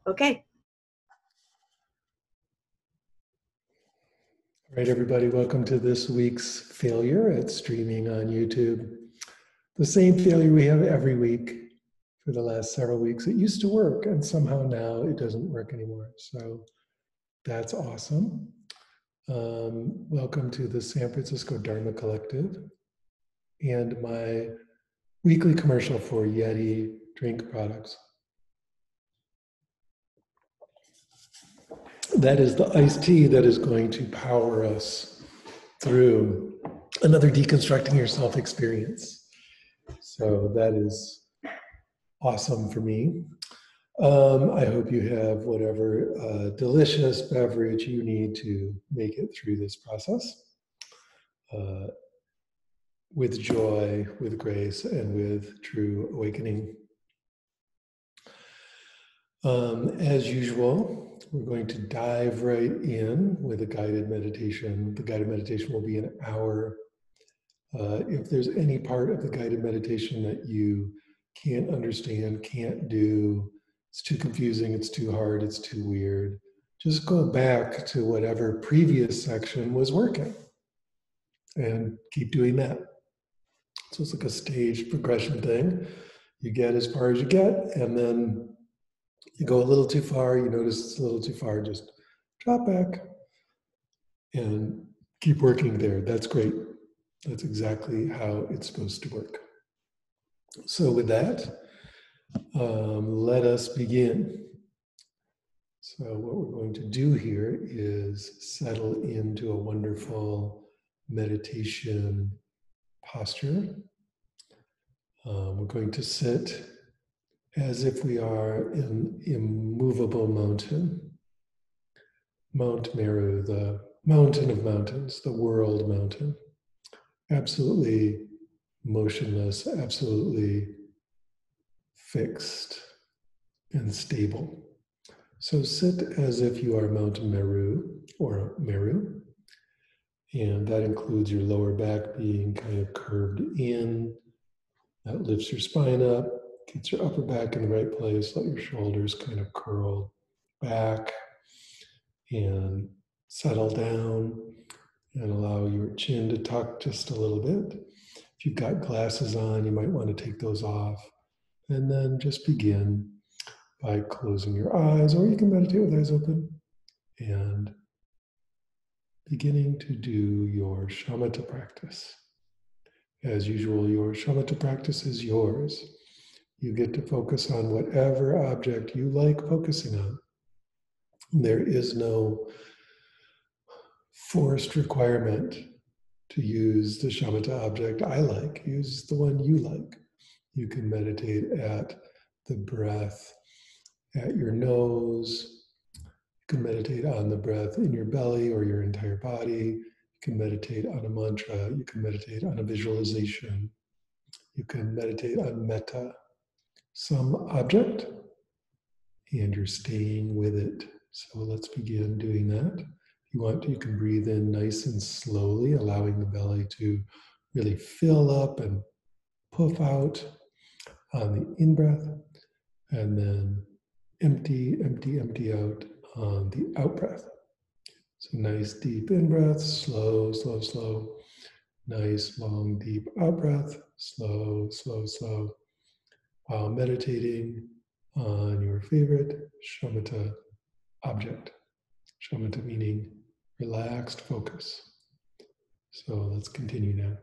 Okay. All right, everybody, welcome to this week's failure at streaming on YouTube. The same failure we have every week for the last several weeks. It used to work, and somehow now it doesn't work anymore. So that's awesome. Welcome to the San Francisco Dharma Collective and my weekly commercial for Yeti drink products. That is the iced tea that is going to power us through another deconstructing yourself experience. So that is awesome for me. I hope you have whatever delicious beverage you need to make it through this process with joy, with grace, and with true awakening. As usual, we're going to dive right in with a guided meditation. The guided meditation will be an hour. If there's any part of the guided meditation that you can't understand, can't do, it's too confusing, it's too hard, it's too weird, just go back to whatever previous section was working and keep doing that. So it's like a staged progression thing. You get as far as you get, and then you go a little too far, you notice it's a little too far, just drop back and keep working there. That's great. That's exactly how it's supposed to work. So with that, let us begin. So what we're going to do here is settle into a wonderful meditation posture. We're going to sit as if we are in immovable mountain. Mount Meru, the mountain of mountains, the world mountain. Absolutely motionless, absolutely fixed and stable. So sit as if you are Mount Meru or Meru, and that includes your lower back being kind of curved in. That lifts your spine up, gets your upper back in the right place. Let your shoulders kind of curl back and settle down and allow your chin to tuck just a little bit. If you've got glasses on, you might want to take those off. And then just begin by closing your eyes, or you can meditate with eyes open and beginning to do your shamatha practice. As usual, your shamatha practice is yours. You get to focus on whatever object you like focusing on. There is no forced requirement to use the shamatha object I like. Use the one you like. You can meditate at the breath at your nose. You can meditate on the breath in your belly or your entire body. You can meditate on a mantra. You can meditate on a visualization. You can meditate on metta, some object, and you're staying with it. So let's begin doing that. If you want to, you can breathe in nice and slowly, allowing the belly to really fill up and puff out on the in-breath, and then empty, empty, empty out on the out-breath. So nice deep in-breath, slow, slow, slow. Nice long deep out-breath, slow, slow, slow. While meditating on your favorite shamatha object. Shamatha meaning relaxed focus. So let's continue now.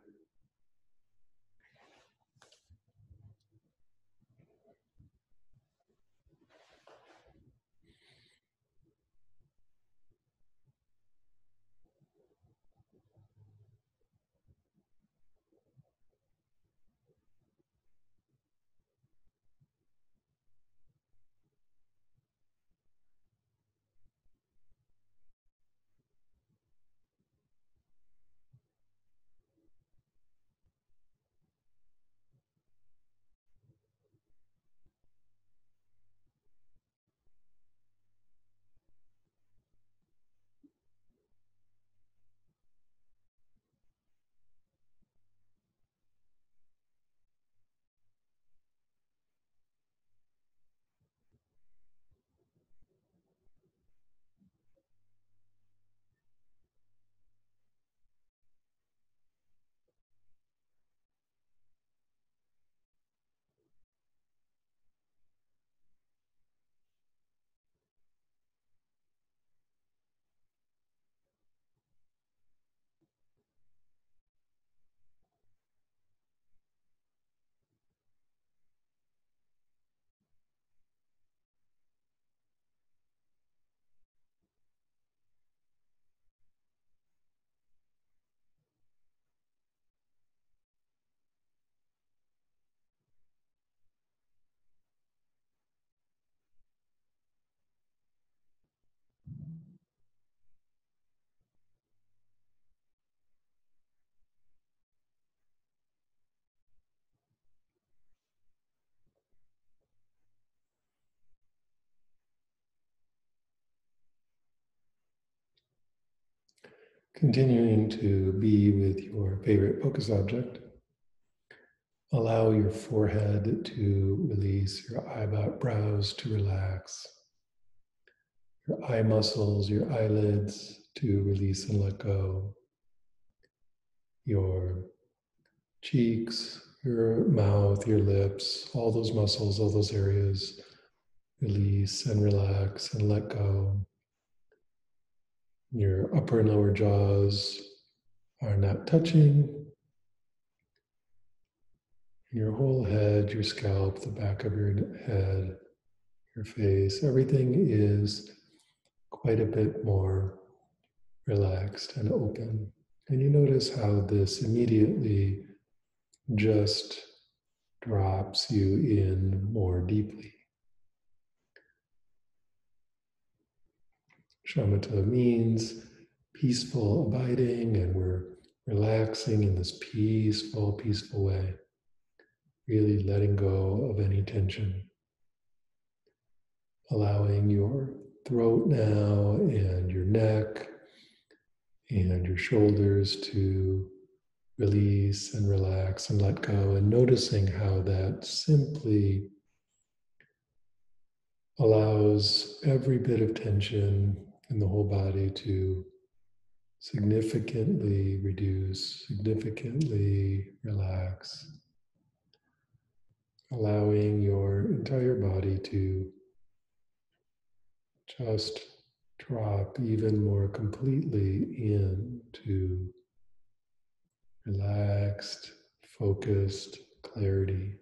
Continuing to be with your favorite focus object, allow your forehead to release, your eyebrows to relax, your eye muscles, your eyelids to release and let go, your cheeks, your mouth, your lips, all those muscles, all those areas, release and relax and let go. Your upper and lower jaws are not touching. Your whole head, your scalp, the back of your head, your face, everything is quite a bit more relaxed and open. And you notice how this immediately just drops you in more deeply. Shamatha means peaceful abiding, and we're relaxing in this peaceful way, really letting go of any tension. Allowing your throat now and your neck and your shoulders to release and relax and let go, and noticing how that simply allows every bit of tension in the whole body to significantly reduce, significantly relax, allowing your entire body to just drop even more completely into relaxed, focused clarity.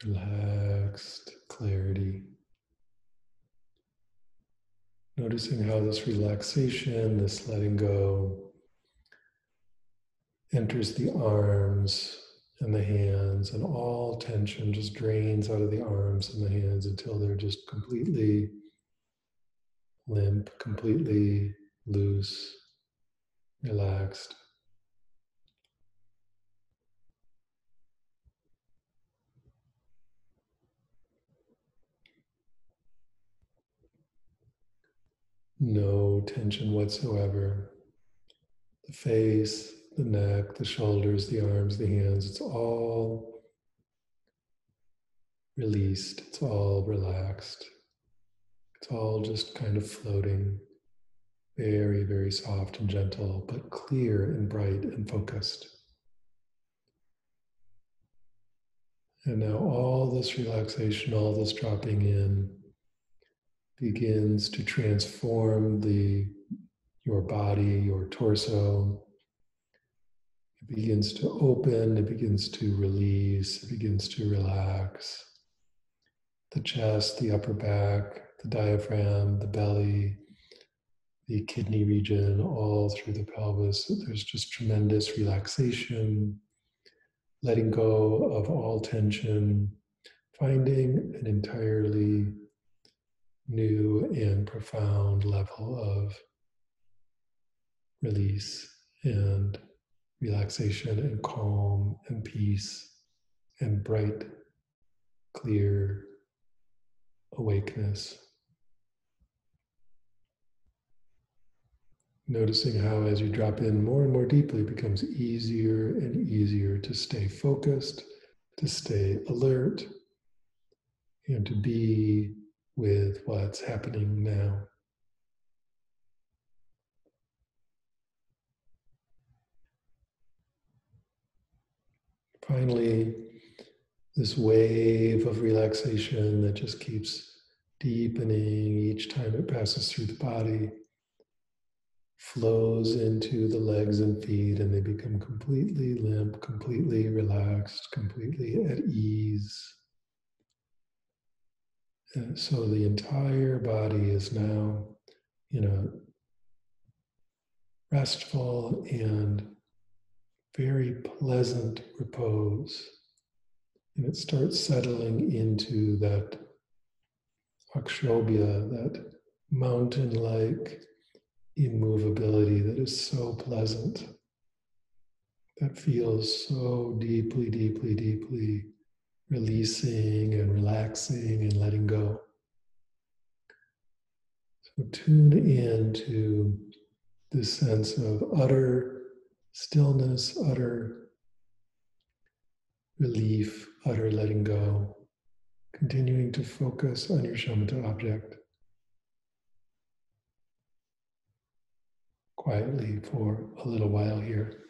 Relaxed clarity. Noticing how this relaxation, this letting go, enters the arms and the hands, and all tension just drains out of the arms and the hands until they're just completely limp, completely loose, relaxed. No tension whatsoever. The face, the neck, the shoulders, the arms, the hands, it's all released, it's all relaxed. It's all just kind of floating, very soft and gentle, but clear and bright and focused. And now all this relaxation, all this dropping in begins to transform your body, your torso. It begins to open, it begins to release, it begins to relax. The chest, the upper back, the diaphragm, the belly, the kidney region, all through the pelvis. There's just tremendous relaxation, letting go of all tension, finding an entirely new and profound level of release and relaxation and calm and peace and bright, clear awakeness. Noticing how as you drop in more and more deeply, it becomes easier and easier to stay focused, to stay alert, and to be with what's happening now. Finally, this wave of relaxation that just keeps deepening each time it passes through the body flows into the legs and feet, and they become completely limp, completely relaxed, completely at ease. And so the entire body is now in a restful and very pleasant repose. And it starts settling into that akshobhya, that mountain-like immovability that is so pleasant. that feels so deeply, deeply, deeply releasing and relaxing and letting go. So tune in to this sense of utter stillness, utter relief, utter letting go, continuing to focus on your shamatha object quietly for a little while here.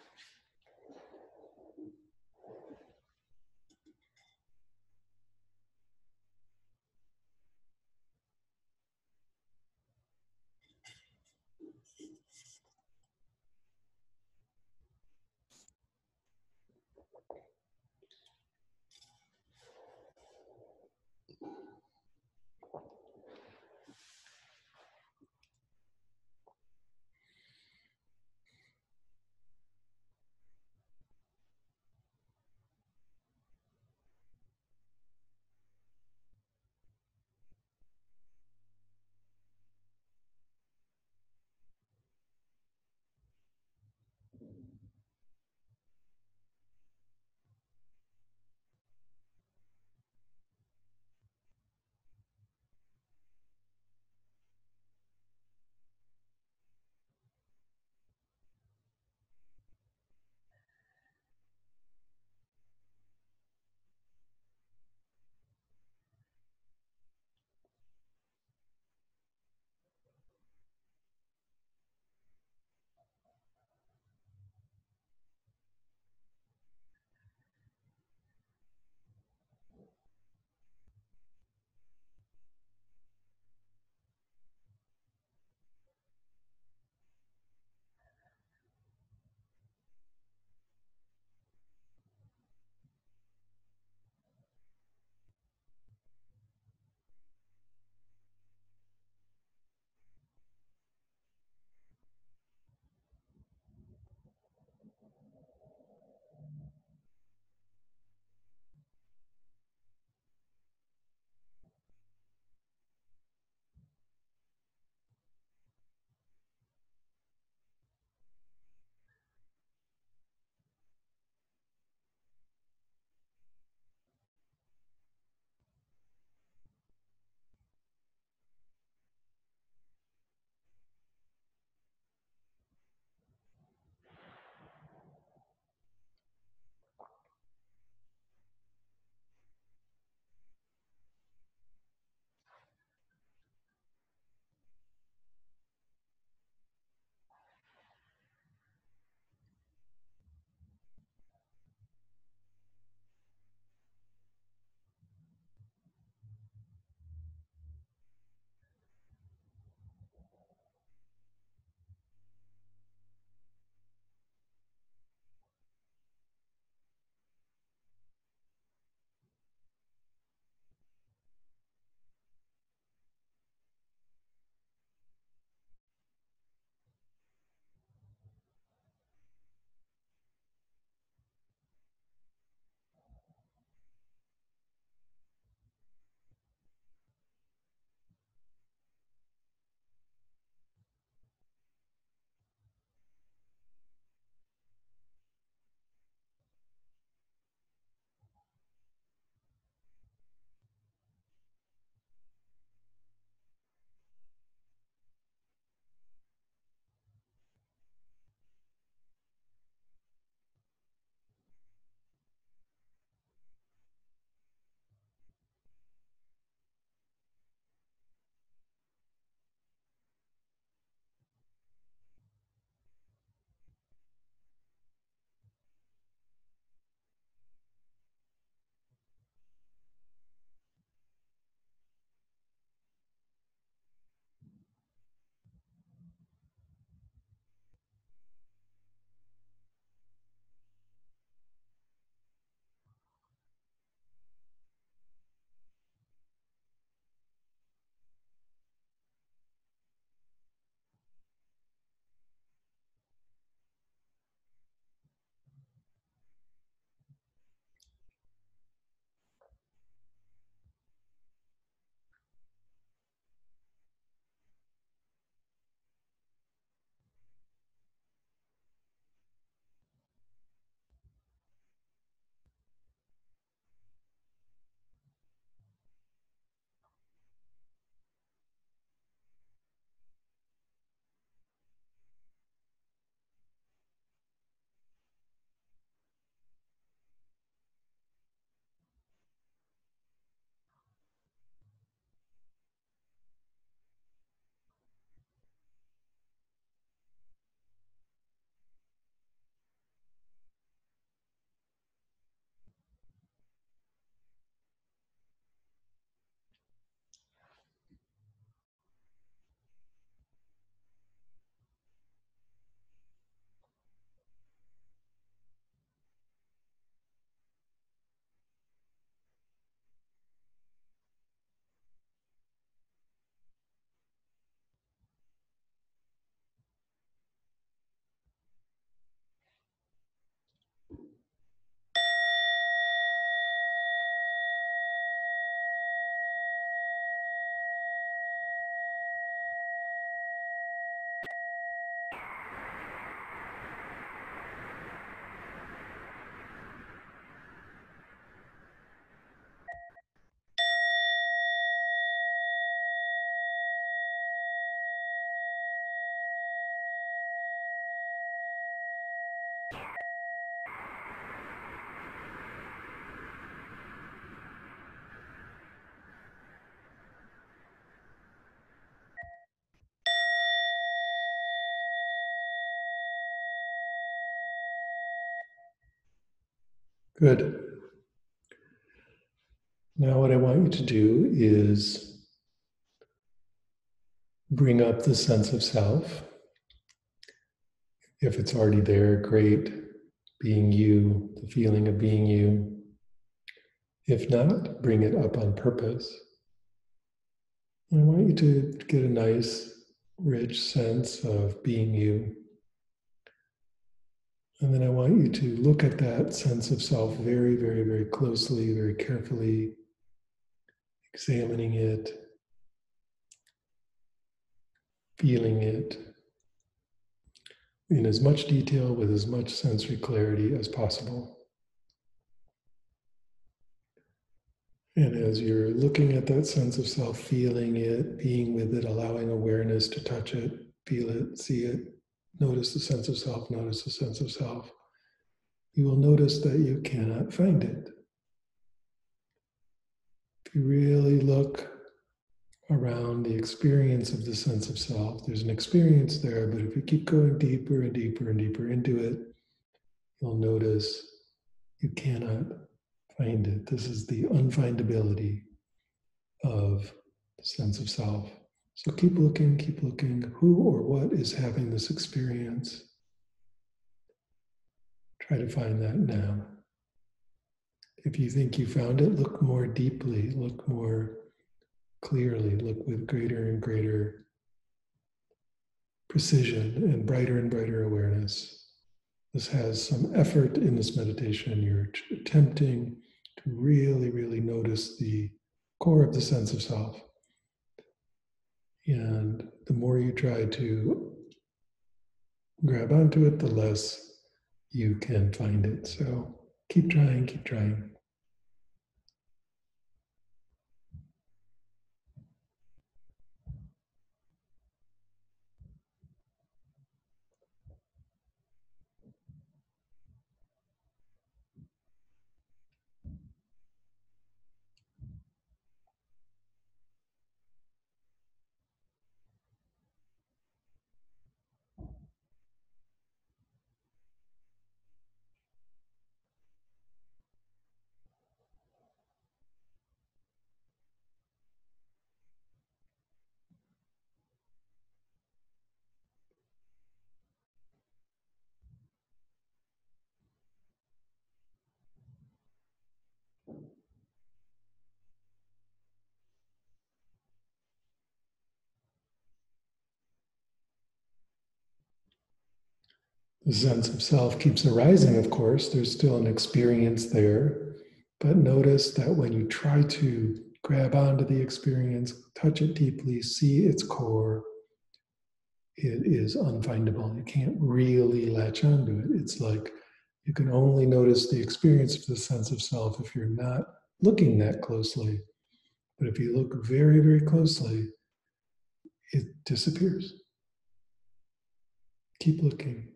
Good. Now, what I want you to do is bring up the sense of self. If it's already there, great. Being you, the feeling of being you. If not, bring it up on purpose. I want you to get a nice, rich sense of being you. And then I want you to look at that sense of self very, very, very closely, very carefully, examining it, feeling it in as much detail with as much sensory clarity as possible. And as you're looking at that sense of self, feeling it, being with it, allowing awareness to touch it, feel it, see it, notice the sense of self, notice the sense of self, you will notice that you cannot find it. If you really look around the experience of the sense of self, there's an experience there, but if you keep going deeper and deeper and deeper into it, you'll notice you cannot find it. This is the unfindability of the sense of self. So keep looking, keep looking. Who or what is having this experience? Try to find that now. If you think you found it, look more deeply, look more clearly, look with greater and greater precision and brighter awareness. This has some effort in this meditation. You're attempting to really, really notice the core of the sense of self. And the more you try to grab onto it, the less you can find it. So keep trying, keep trying. The sense of self keeps arising, of course. There's still an experience there. But notice that when you try to grab onto the experience, touch it deeply, see its core, it is unfindable. You can't really latch onto it. It's like you can only notice the experience of the sense of self if you're not looking that closely. But if you look very, very closely, it disappears. Keep looking.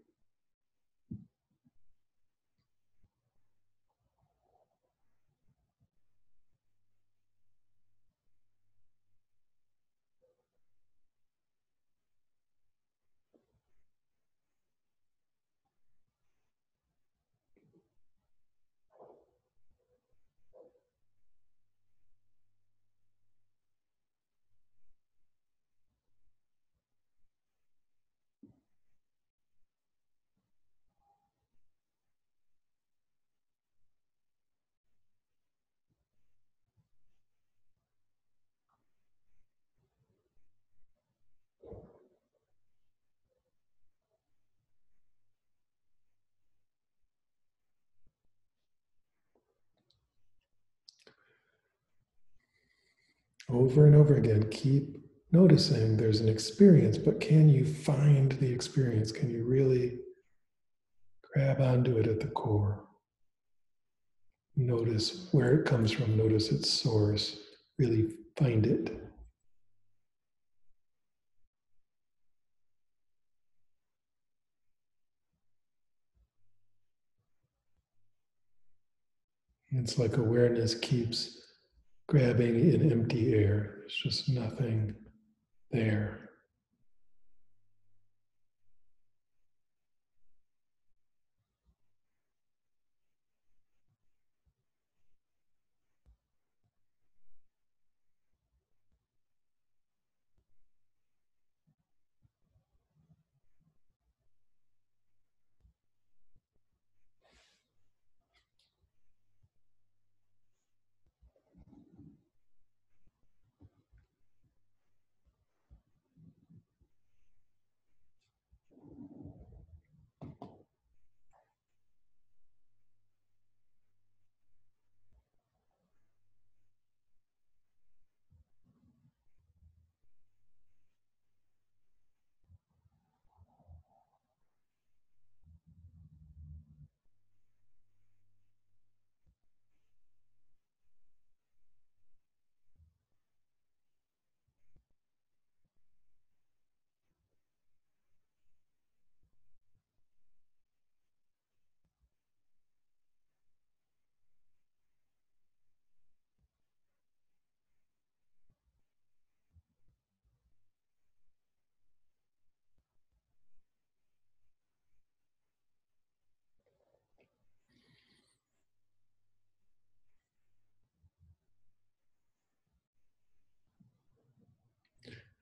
Over and over again, keep noticing there's an experience, but can you find the experience? Can you really grab onto it at the core? Notice where it comes from, notice its source, really find it. It's like awareness keeps grabbing in empty air. There's just nothing there.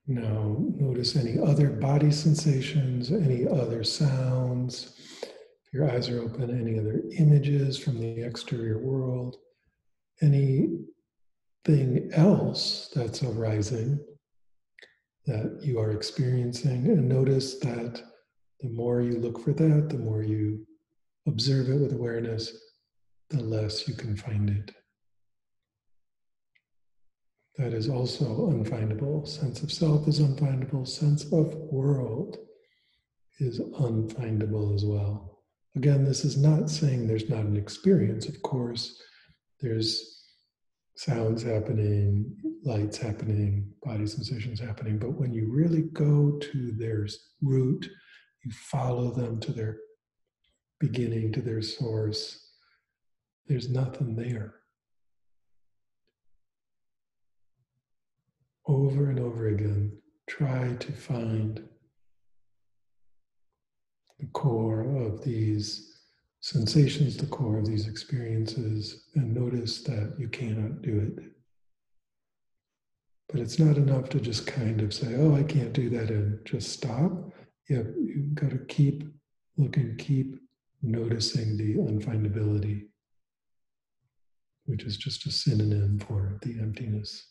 Now, notice any other body sensations, any other sounds. If your eyes are open, any other images from the exterior world, anything else that's arising that you are experiencing. And notice that the more you look for that, the more you observe it with awareness, the less you can find it. That is also unfindable. Sense of self is unfindable. Sense of world is unfindable as well. Again, this is not saying there's not an experience. Of course, there's sounds happening, lights happening, body sensations happening. But when you really go to their root, you follow them to their beginning, to their source, there's nothing there. Over and over again, try to find the core of these sensations, the core of these experiences, and notice that you cannot do it. But it's not enough to just kind of say, oh, I can't do that, and just stop. You've got to keep looking, keep noticing the unfindability, which is just a synonym for the emptiness.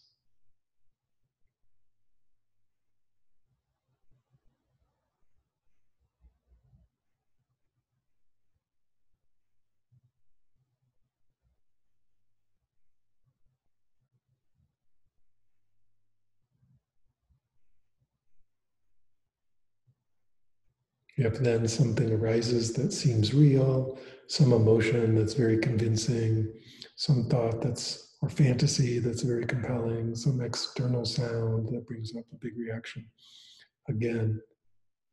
If then something arises that seems real, some emotion that's very convincing, some thought that's or fantasy that's very compelling, some external sound that brings up a big reaction. Again,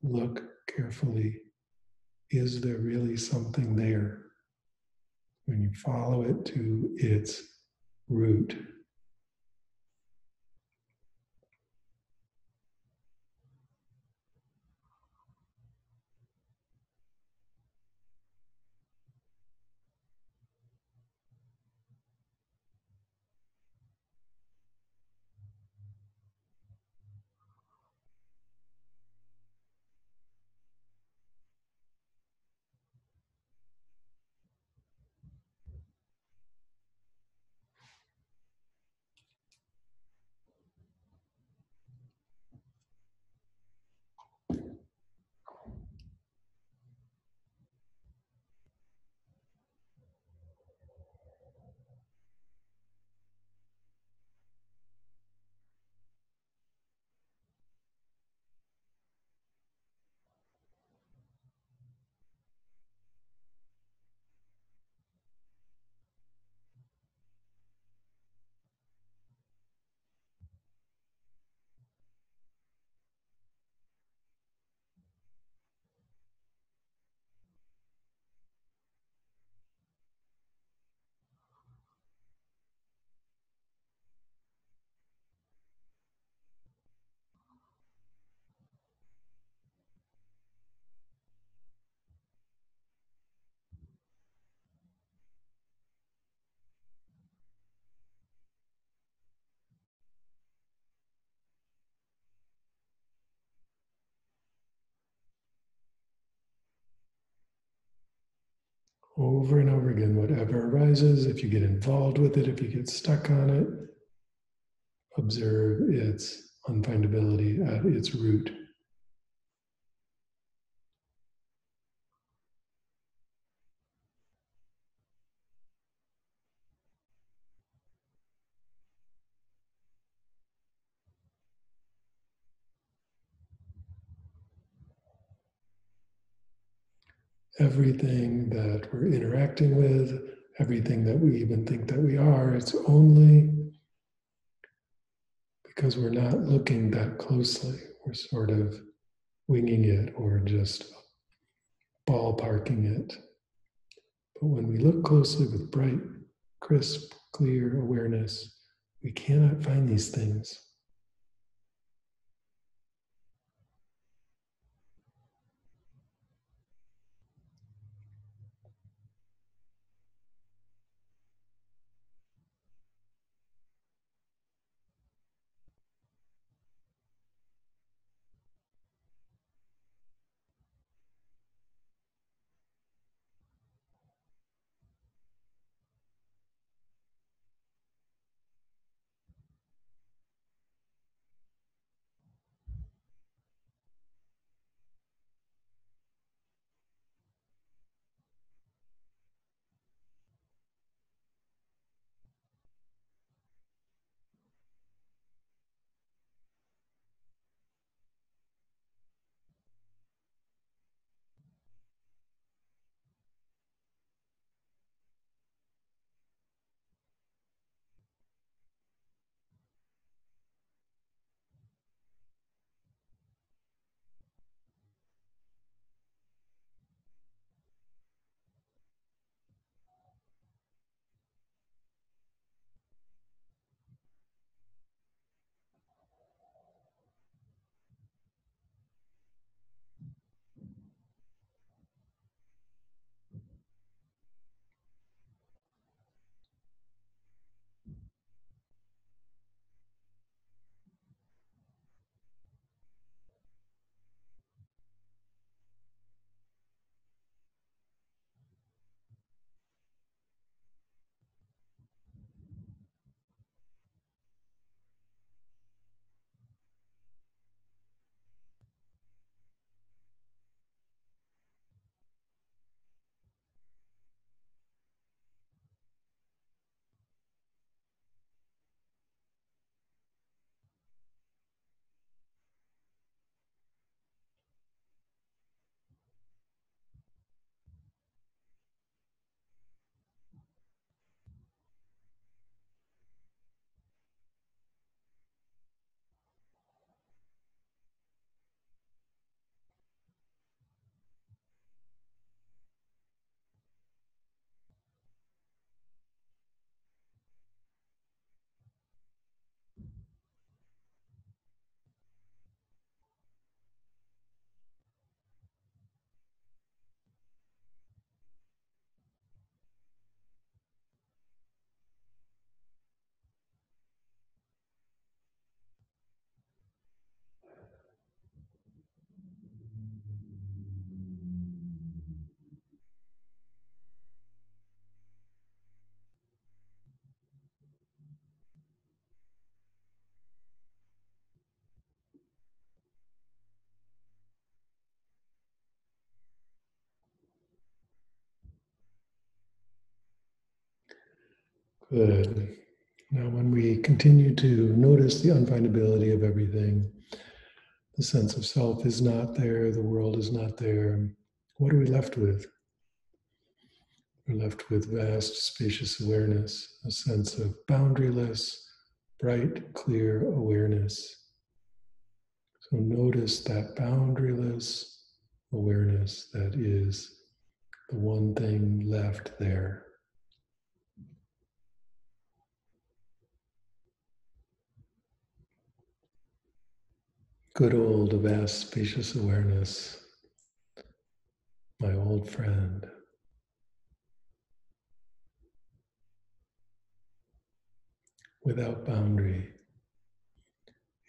look carefully. Is there really something there? When you follow it to its root. over and over again, whatever arises, if you get involved with it, if you get stuck on it, observe its unfindability at its root. Everything that we're interacting with, everything that we even think that we are, it's only because we're not looking that closely. We're sort of winging it or just ballparking it. But when we look closely with bright, crisp, clear awareness, we cannot find these things. Good. Now, when we continue to notice the unfindability of everything, the sense of self is not there, the world is not there, what are we left with? We're left with vast, spacious awareness, a sense of boundaryless, bright, clear awareness. So notice that boundaryless awareness that is the one thing left there. Good old, vast, spacious awareness, my old friend. Without boundary.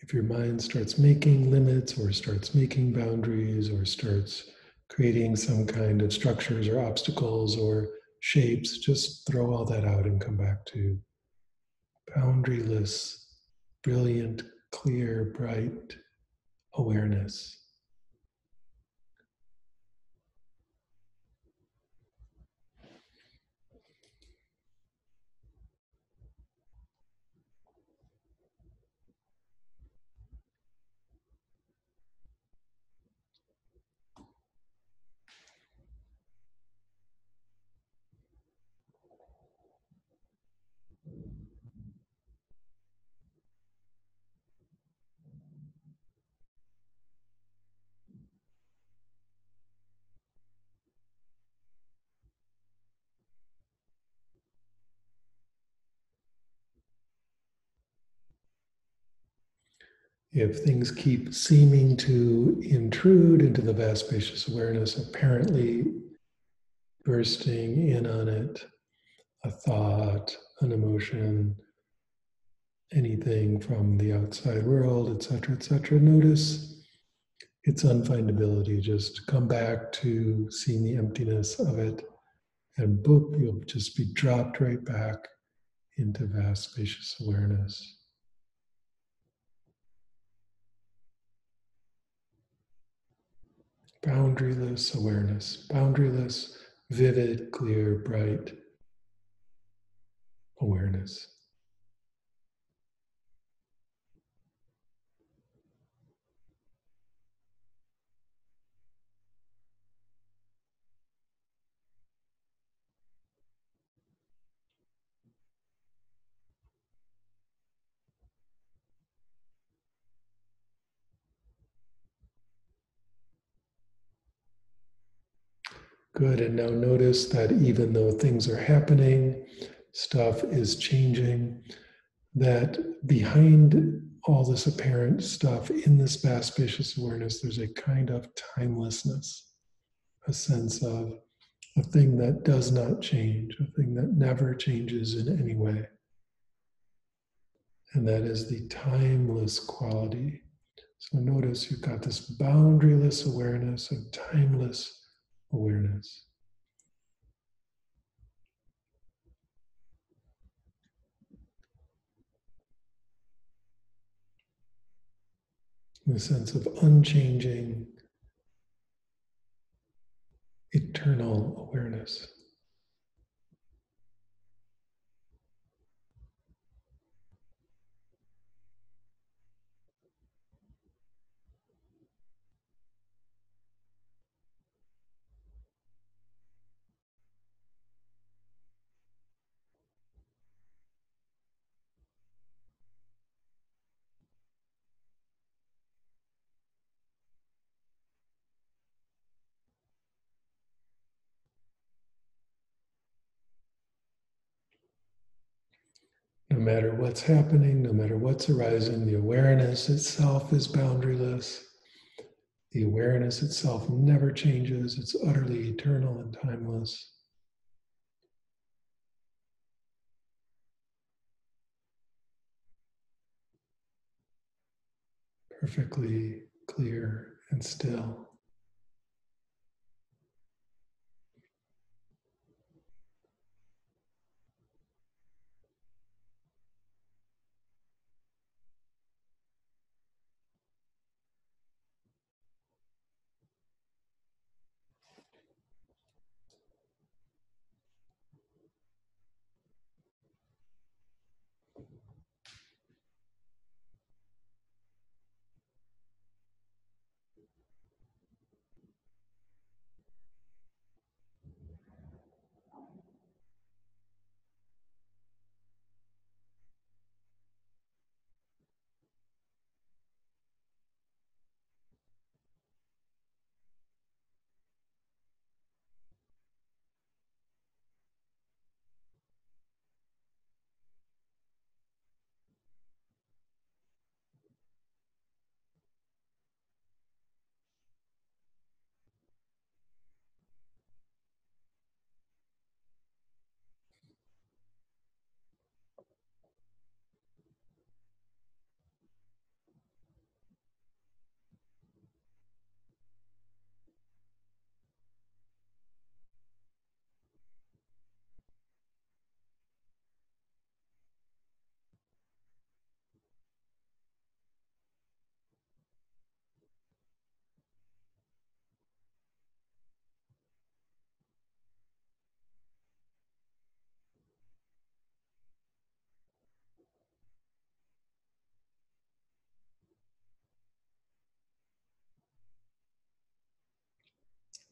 If your mind starts making limits or starts making boundaries or starts creating some kind of structures or obstacles or shapes, just throw all that out and come back to boundaryless, brilliant, clear, bright awareness. If things keep seeming to intrude into the vast spacious awareness, apparently bursting in on it, a thought, an emotion, anything from the outside world, etc., notice its unfindability. Just come back to seeing the emptiness of it, and boop, you'll just be dropped right back into vast spacious awareness. Boundaryless awareness, boundaryless, vivid, clear, bright awareness. Good, and now notice that even though things are happening, stuff is changing, that behind all this apparent stuff in this vast spacious awareness, there's a kind of timelessness, a sense of a thing that does not change, a thing that never changes in any way. And that is the timeless quality. So notice you've got this boundaryless awareness and timeless awareness. The sense of unchanging, eternal awareness. No matter what's happening, no matter what's arising, the awareness itself is boundaryless. The awareness itself never changes. It's utterly eternal and timeless. Perfectly clear and still.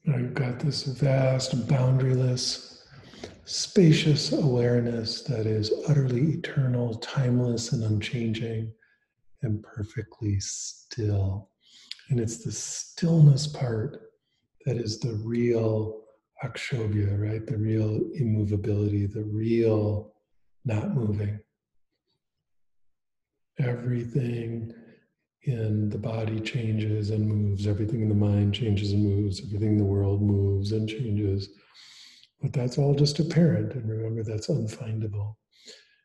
Now you've got this vast, boundaryless, spacious awareness that is utterly eternal, timeless, and unchanging, and perfectly still. And it's the stillness part that is the real akshobhya, right? The real immovability, the real not moving. Everything in the body changes and moves. Everything in the mind changes and moves. Everything in the world moves and changes. But that's all just apparent. And remember, that's unfindable.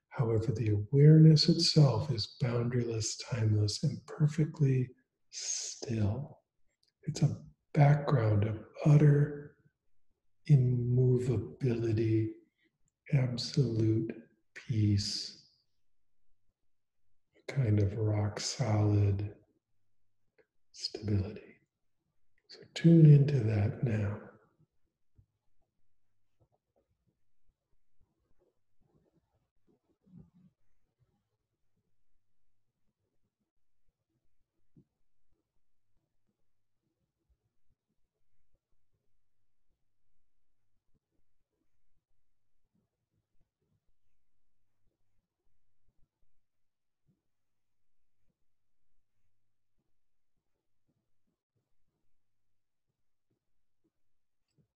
However, the awareness itself is boundaryless, timeless, and perfectly still. It's a background of utter immovability, absolute peace, a kind of rock solid stability. So tune into that now.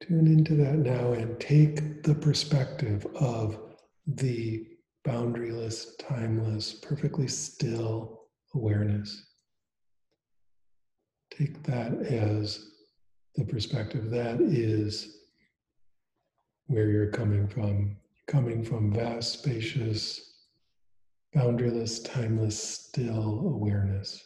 Tune into that now and take the perspective of the boundaryless, timeless, perfectly still awareness. Take that as the perspective. That is where you're coming from vast, spacious, boundaryless, timeless, still awareness.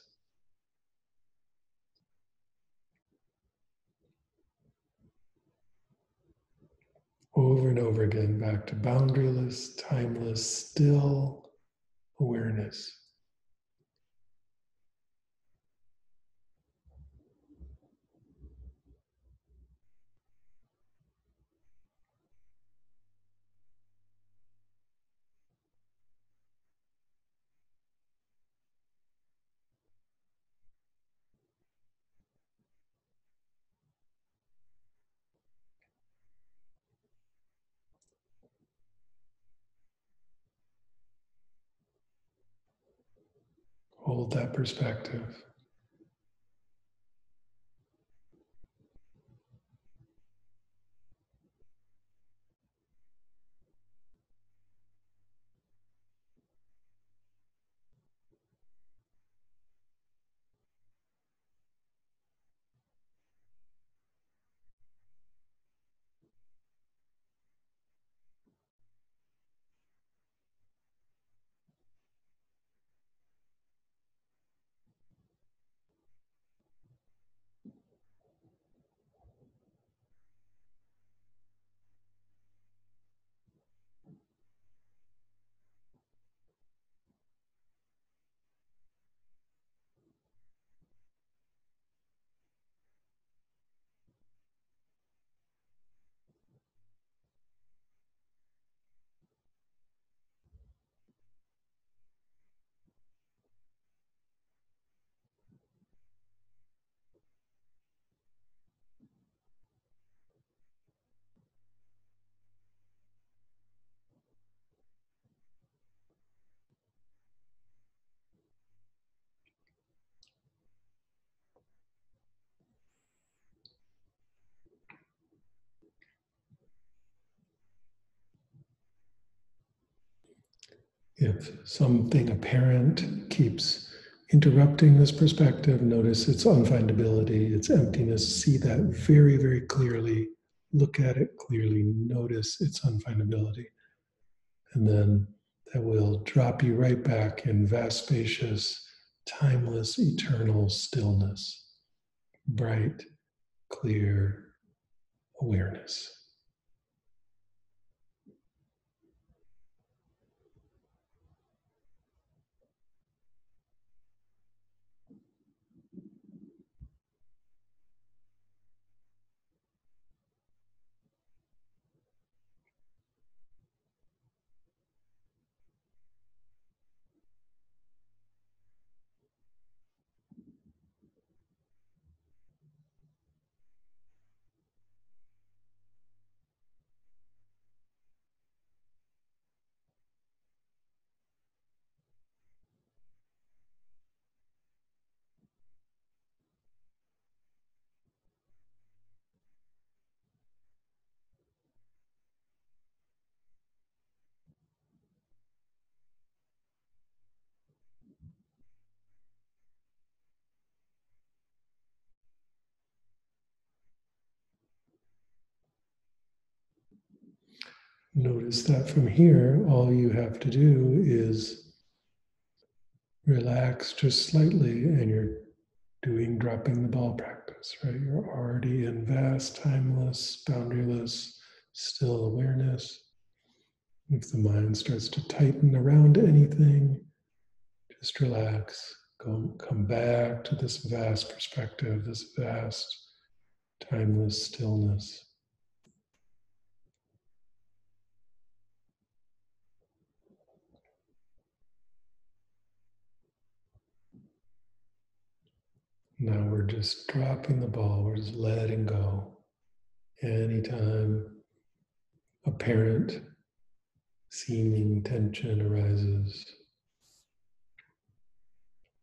Over and over again, back to boundaryless, timeless, still awareness. Hold that perspective. If something apparent keeps interrupting this perspective, notice its unfindability, its emptiness. See that very, very clearly. Look at it clearly. Notice its unfindability. And then that will drop you right back in vast, spacious, timeless, eternal stillness, bright, clear awareness. Notice that from here, all you have to do is relax just slightly, and you're doing dropping the ball practice, right? You're already in vast, timeless, boundaryless, still awareness. If the mind starts to tighten around anything, just relax. Come back to this vast perspective, this vast, timeless stillness. Now we're just dropping the ball, we're just letting go. Anytime apparent seeming tension arises,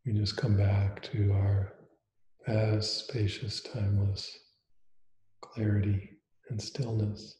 we just come back to our vast, spacious, timeless clarity and stillness.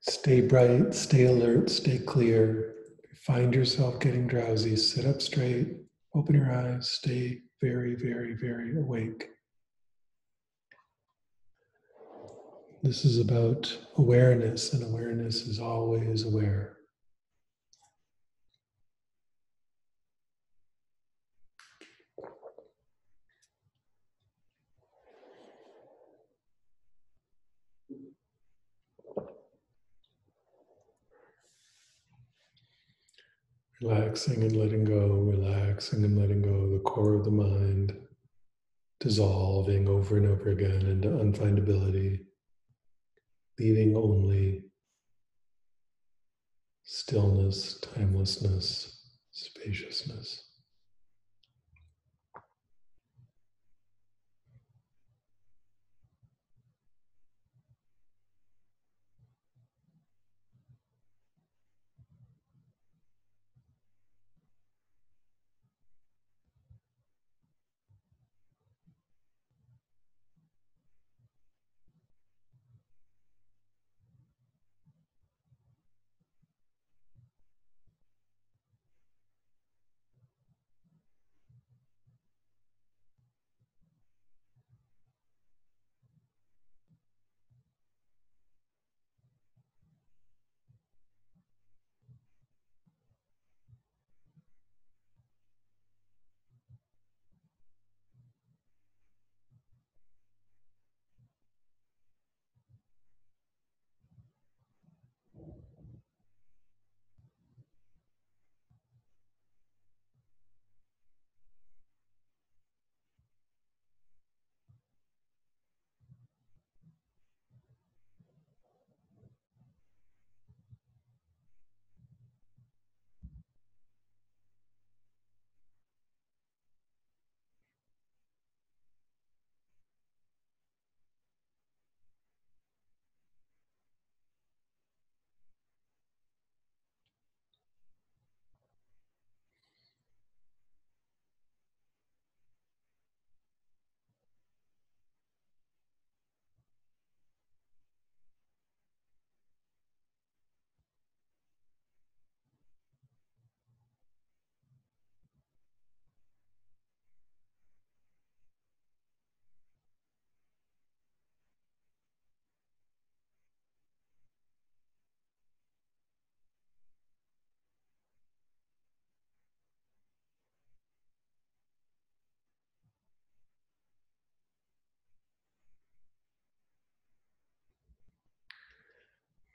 Stay bright, stay alert, stay clear. Find yourself getting drowsy, sit up straight, open your eyes, stay very, very, very awake. This is about awareness, and awareness is always aware. Relaxing and letting go, relaxing and letting go, the core of the mind dissolving over and over again into unfindability, leaving only stillness, timelessness, spaciousness.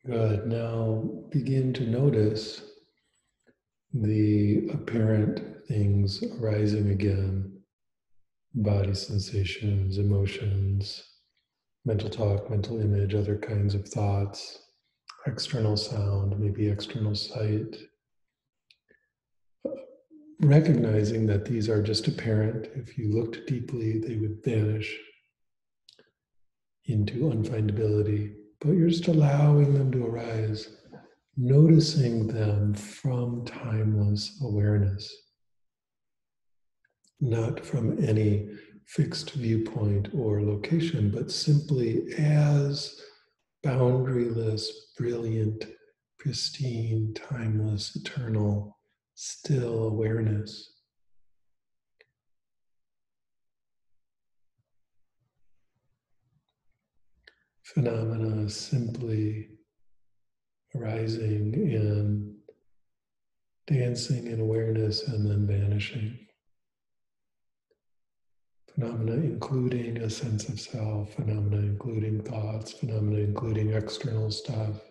Good. Now begin to notice the apparent things arising again: body sensations, emotions, mental talk, mental image, other kinds of thoughts, external sound, maybe external sight. Recognizing that these are just apparent. If you looked deeply, they would vanish into unfindability, but you're just allowing them to arise, noticing them from timeless awareness, not from any fixed viewpoint or location, but simply as boundaryless, brilliant, pristine, timeless, eternal, still awareness. Phenomena simply arising and dancing in awareness and then vanishing. Phenomena including a sense of self, phenomena including thoughts, phenomena including external stuff.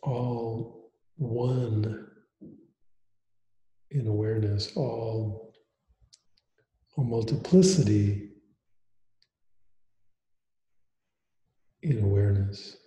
All one in awareness, all a multiplicity in awareness.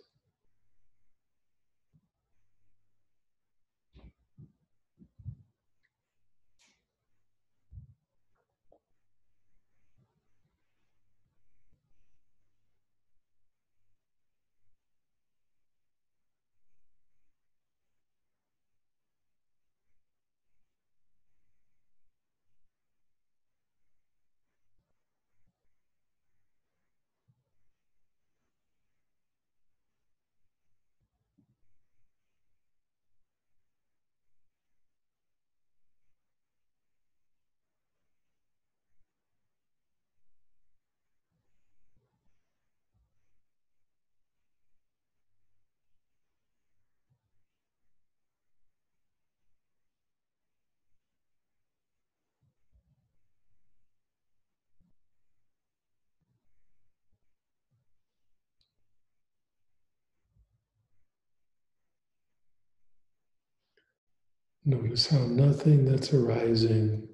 Notice how nothing that's arising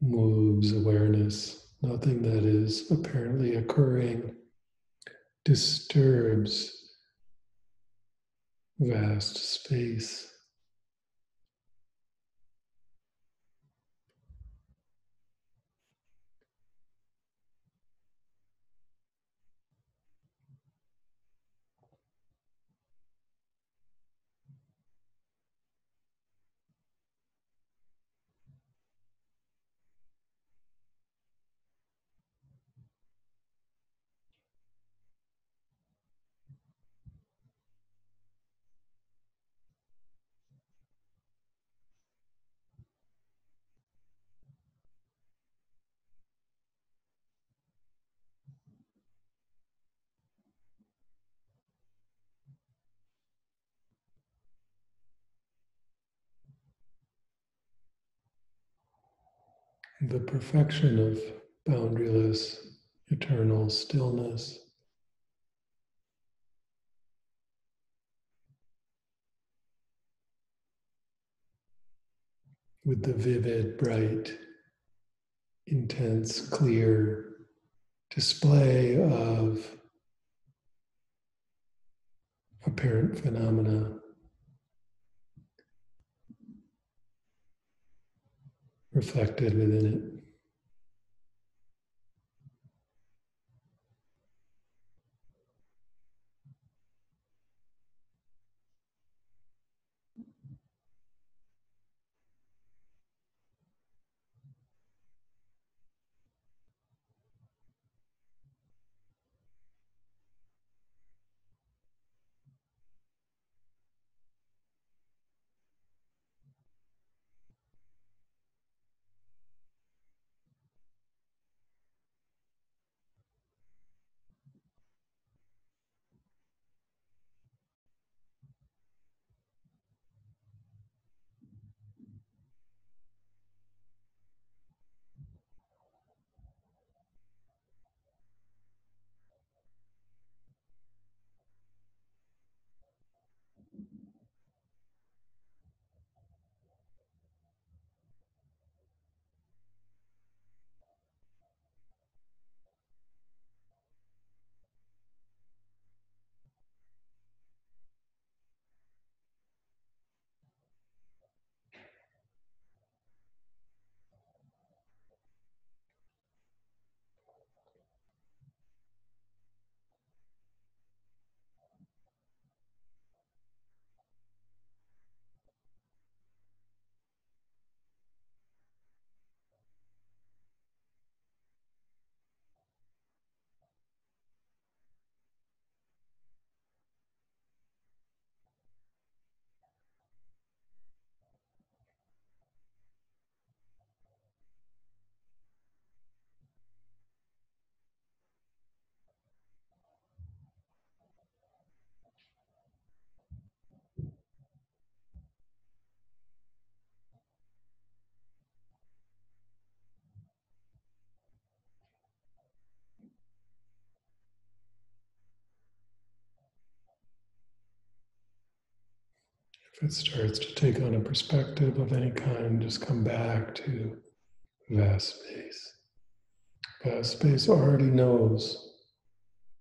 moves awareness. Nothing that is apparently occurring disturbs vast space. The perfection of boundaryless, eternal stillness with the vivid, bright, intense, clear display of apparent phenomena reflected within it. If it starts to take on a perspective of any kind, just come back to vast space. Vast space already knows,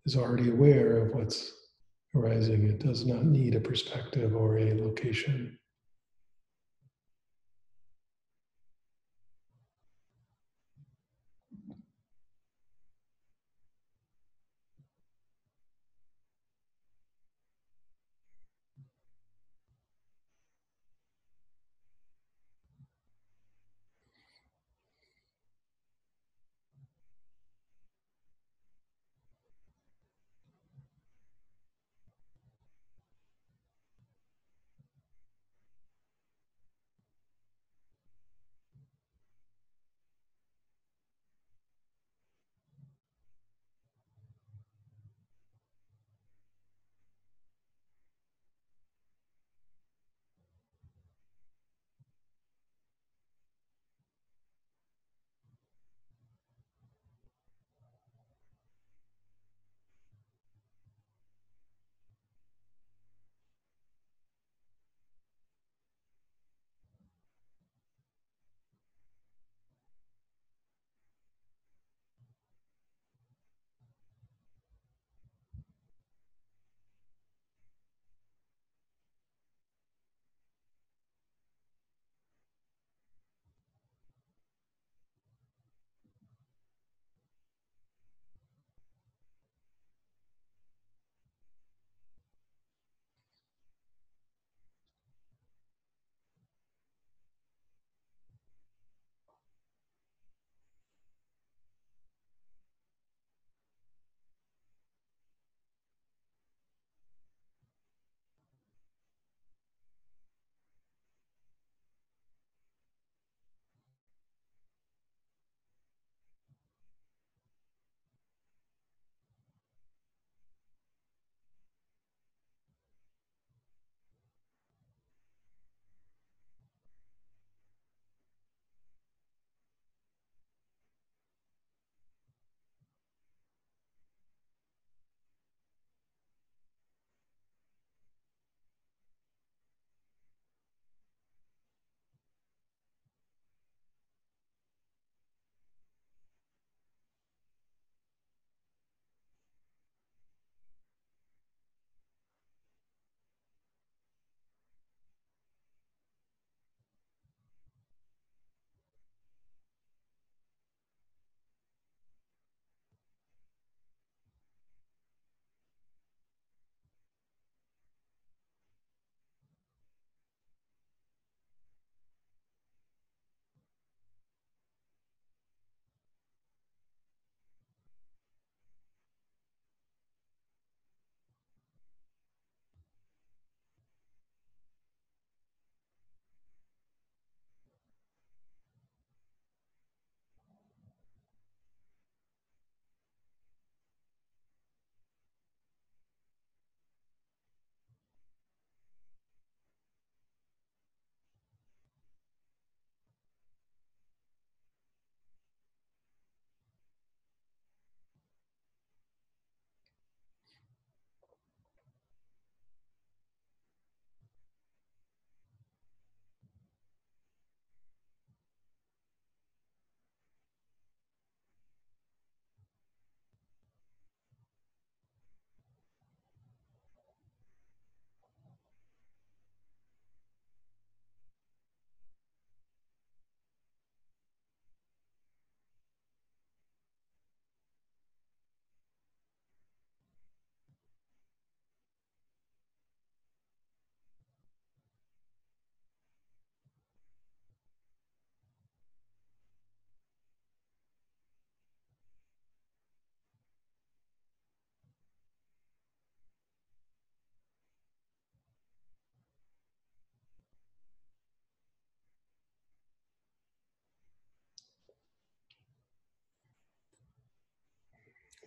is already aware of what's arising. It does not need a perspective or a location.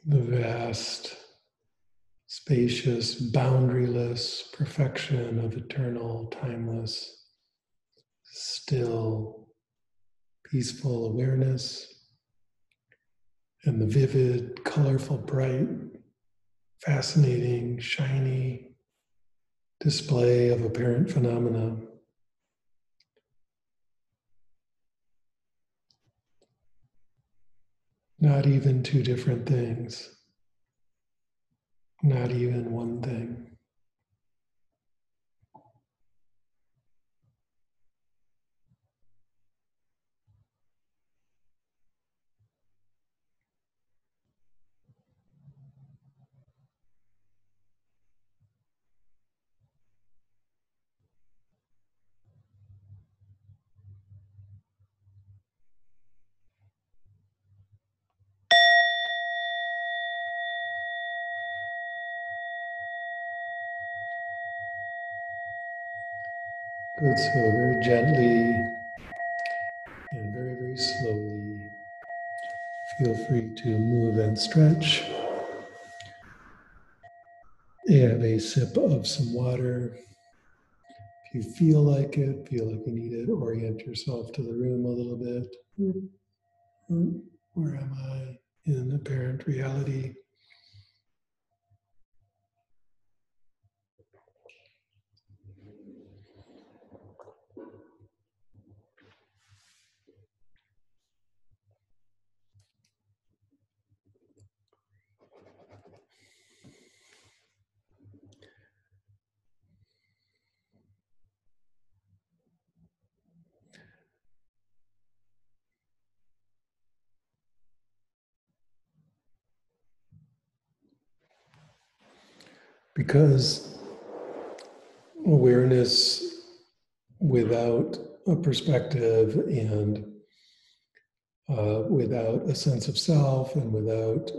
The vast, spacious, boundaryless perfection of eternal, timeless, still, peaceful awareness, and the vivid, colorful, bright, fascinating, shiny, display of apparent phenomena. Not even two different things, not even one thing. Good, so very gently and very, very slowly, feel free to move and stretch. And a sip of some water. If you feel like you need it, orient yourself to the room a little bit. Where am I in apparent reality? Because awareness without a perspective and without a sense of self and without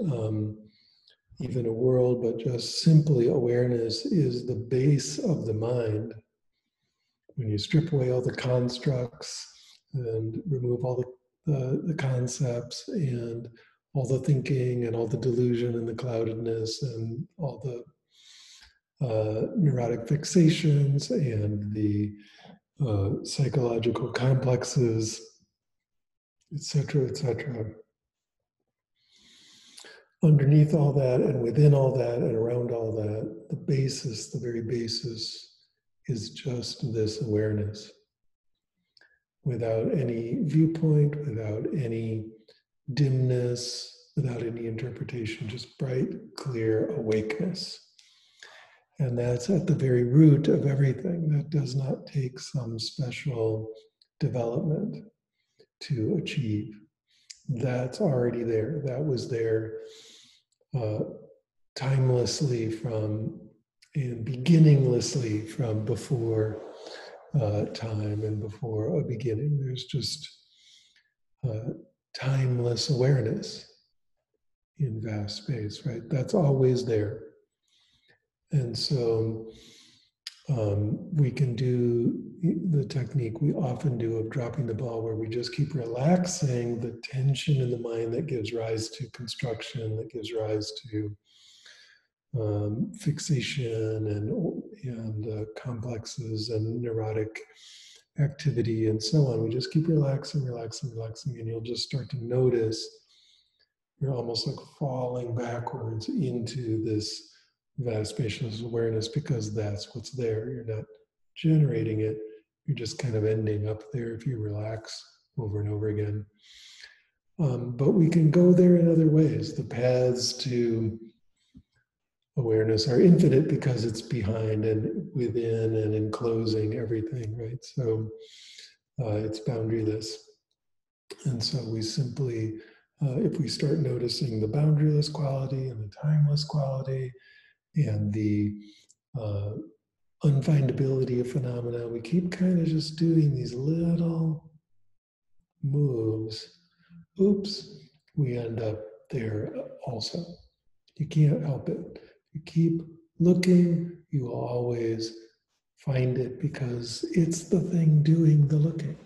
even a world, but just simply awareness is the base of the mind. When you strip away all the constructs and remove all the concepts and all the thinking and all the delusion and the cloudedness and all the neurotic fixations and the psychological complexes, etc., etc. Underneath all that and within all that and around all that, the basis, the very basis, is just this awareness. Without any viewpoint, without any dimness, without any interpretation, just bright, clear awakeness. And that's at the very root of everything. That does not take some special development to achieve. That's already there. That was there timelessly from and beginninglessly from before time and before a beginning. There's just timeless awareness in vast space, right? That's always there. And so we can do the technique we often do of dropping the ball, where we just keep relaxing the tension in the mind that gives rise to construction, that gives rise to fixation and complexes and neurotic activity and so on. We just keep relaxing, relaxing, relaxing, and you'll just start to notice you're almost like falling backwards into this vast spacious awareness, because that's what's there. You're not generating it. You're just kind of ending up there if you relax over and over again. But we can go there in other ways. The paths to awareness are infinite because it's behind and within and enclosing everything, right? So it's boundaryless. And so we simply, if we start noticing the boundaryless quality and the timeless quality and the unfindability of phenomena, we keep kind of just doing these little moves. Oops, we end up there also. You can't help it. You keep looking, you will always find it, because it's the thing doing the looking.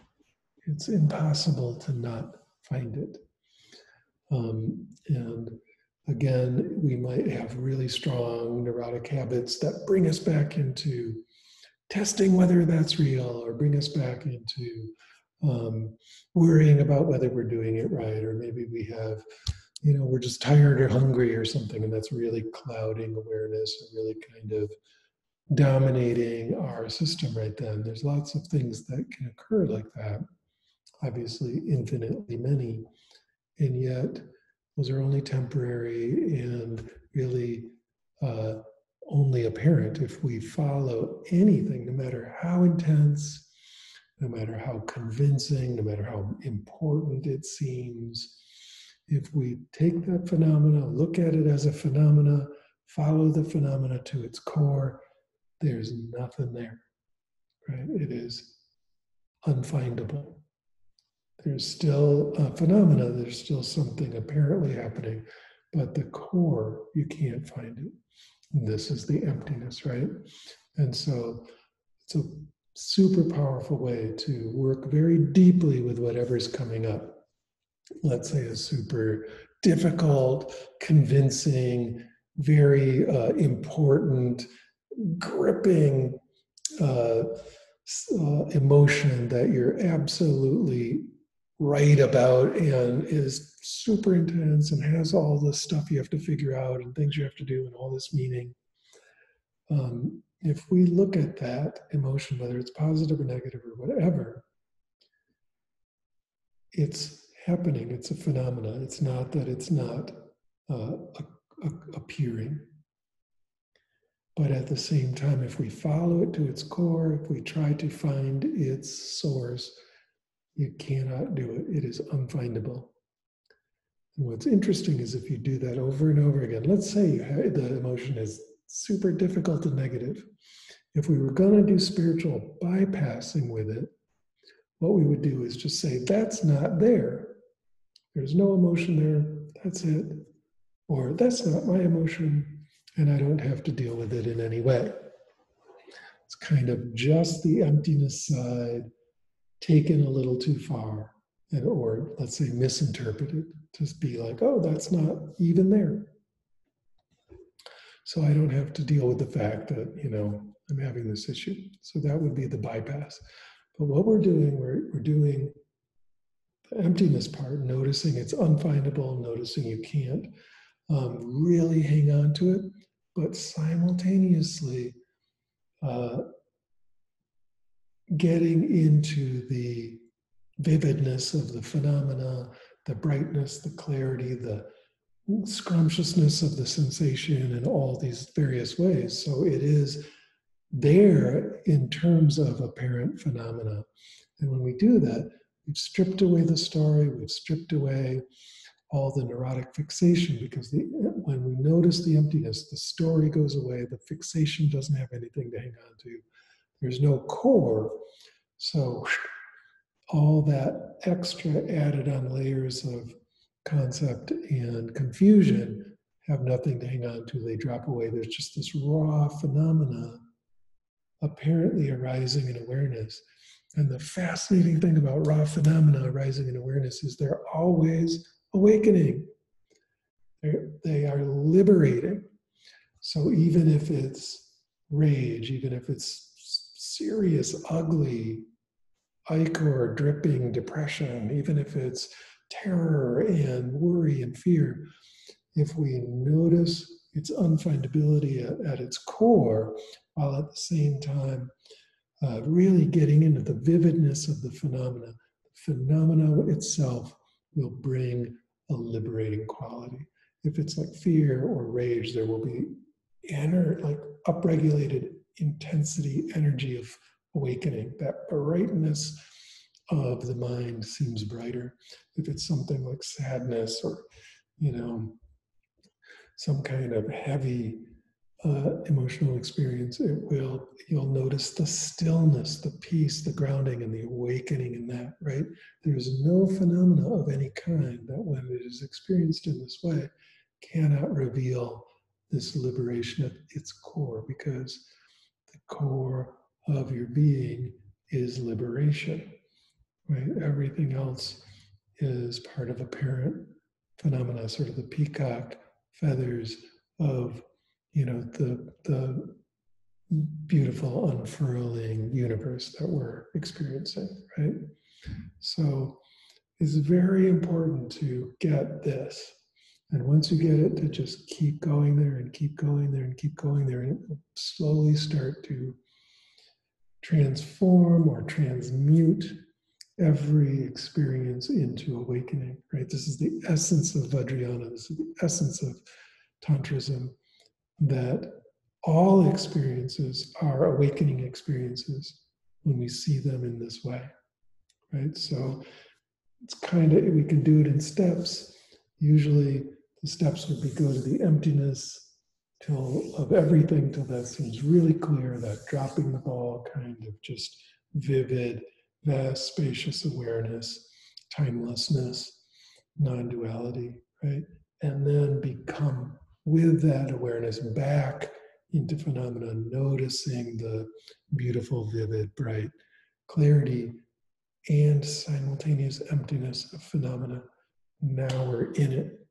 It's impossible to not find it. And again, we might have really strong neurotic habits that bring us back into testing whether that's real, or bring us back into worrying about whether we're doing it right, or maybe we have, we're just tired or hungry or something, and that's really clouding awareness and really kind of dominating our system right then. There's lots of things that can occur like that, obviously infinitely many, and yet those are only temporary and really uh, only apparent if we follow anything, no matter how intense, no matter how convincing, no matter how important it seems. If we take that phenomena, look at it as a phenomena, follow the phenomena to its core, there's nothing there, right? It is unfindable. There's still a phenomena, there's still something apparently happening, but the core, you can't find it. And this is the emptiness, right? And so it's a super powerful way to work very deeply with whatever's coming up. Let's say a super difficult, convincing, very important, gripping emotion that you're absolutely right about and is super intense and has all this stuff you have to figure out and things you have to do and all this meaning. If we look at that emotion, whether it's positive or negative or whatever, it's happening, it's a phenomena. It's not that it's not appearing. But at the same time, if we follow it to its core, if we try to find its source, you cannot do it. It is unfindable. And what's interesting is if you do that over and over again, let's say the emotion is super difficult and negative. If we were going to do spiritual bypassing with it, what we would do is just say, that's not there. There's no emotion there. That's it. Or that's not my emotion, and I don't have to deal with it in any way. It's kind of just the emptiness side taken a little too far, and, or let's say misinterpreted, just be like, oh, that's not even there. So I don't have to deal with the fact that, I'm having this issue. So that would be the bypass. But what we're doing, we're doing the emptiness part, noticing it's unfindable, noticing you can't really hang on to it, but simultaneously getting into the vividness of the phenomena, the brightness, the clarity, the scrumptiousness of the sensation in all these various ways. So it is there in terms of apparent phenomena. And when we do that, we've stripped away the story, we've stripped away all the neurotic fixation, because when we notice the emptiness, the story goes away, the fixation doesn't have anything to hang on to. There's no core. So all that extra added on layers of concept and confusion have nothing to hang on to. They drop away. There's just this raw phenomena apparently arising in awareness. And the fascinating thing about raw phenomena arising in awareness is they're always awakening. They are liberating. So even if it's rage, even if it's serious, ugly, ichor dripping depression, even if it's terror and worry and fear, if we notice its unfindability at its core, while at the same time really getting into the vividness of the phenomena itself will bring a liberating quality. If it's like fear or rage, there will be like upregulated intensity, energy of awakening. That brightness of the mind seems brighter. If it's something like sadness or, some kind of heavy emotional experience, you'll notice the stillness, the peace, the grounding, and the awakening in that, right? There's no phenomena of any kind that, when it is experienced in this way, cannot reveal this liberation at its core, because the core of your being is liberation, right? Everything else is part of apparent phenomena, sort of the peacock feathers of, the beautiful unfurling universe that we're experiencing, right? So it's very important to get this. And once you get it to just keep going there and keep going there and keep going there, and it will slowly start to transform or transmute every experience into awakening, right? This is the essence of Vajrayana. This is the essence of Tantrism, that all experiences are awakening experiences when we see them in this way, right? So it's kind of, we can do it in steps. Usually the steps would be go to the emptiness till of everything till that seems really clear, that dropping the ball kind of just vivid, vast, spacious awareness, timelessness, non-duality, right? And then become with that awareness back into phenomena, noticing the beautiful, vivid, bright clarity and simultaneous emptiness of phenomena. Now we're in it.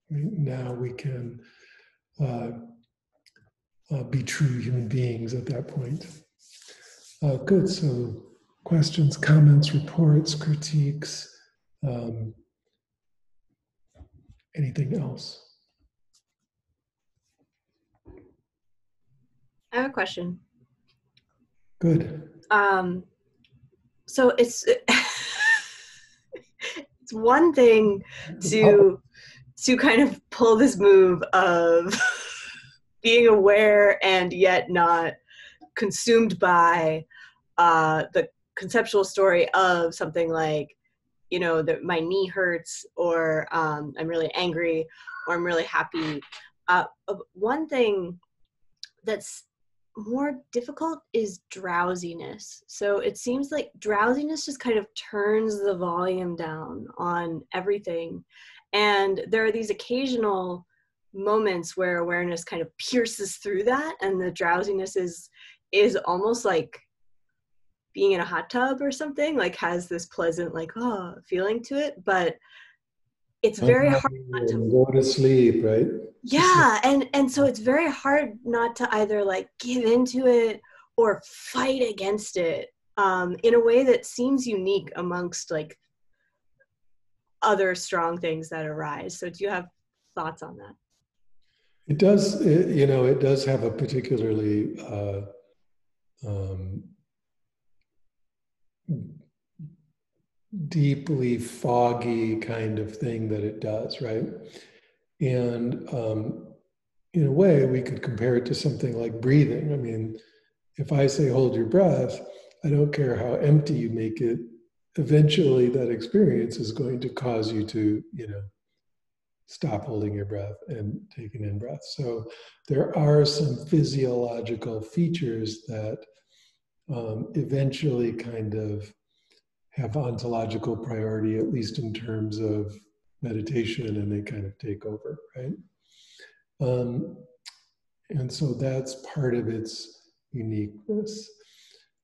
Right? Now we can uh, be true human beings at that point. Good. So, questions, comments, reports, critiques, um, anything else? I have a question. Good. So it's it's one thing to kind of pull this move of being aware and yet not consumed by the conceptual story of something like, you know, that my knee hurts, or I'm really angry, or I'm really happy. One thing that's more difficult is drowsiness. So it seems like drowsiness just kind of turns the volume down on everything. And there are these occasional moments where awareness kind of pierces through that, and the drowsiness is almost like being in a hot tub or something, like has this pleasant like feeling to it, but it's very hard not to Go to sleep, right? yeah, and so it's very hard not to either like give into it or fight against it in a way that seems unique amongst like other strong things that arise. So do you have thoughts on that? It does, it does have a particularly um, deeply foggy kind of thing that it does, right? And in a way, we could compare it to something like breathing. I mean, if I say hold your breath, I don't care how empty you make it, eventually that experience is going to cause you to, stop holding your breath and take an in breath. So there are some physiological features that eventually kind of have ontological priority, at least in terms of meditation, and they kind of take over, right? Um, and so that's part of its uniqueness.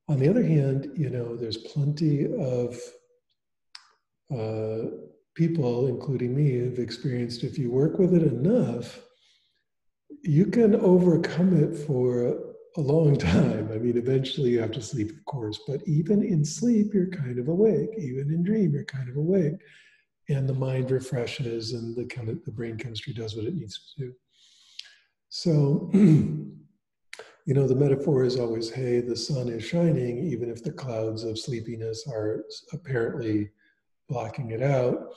On the other hand, there's plenty of people, including me, who've experienced if you work with it enough, you can overcome it for a long time. I mean, eventually you have to sleep, of course, but even in sleep, you're kind of awake. Even in dream, you're kind of awake. And the mind refreshes and the brain chemistry does what it needs to do. So, the metaphor is always, hey, the sun is shining, even if the clouds of sleepiness are apparently blocking it out.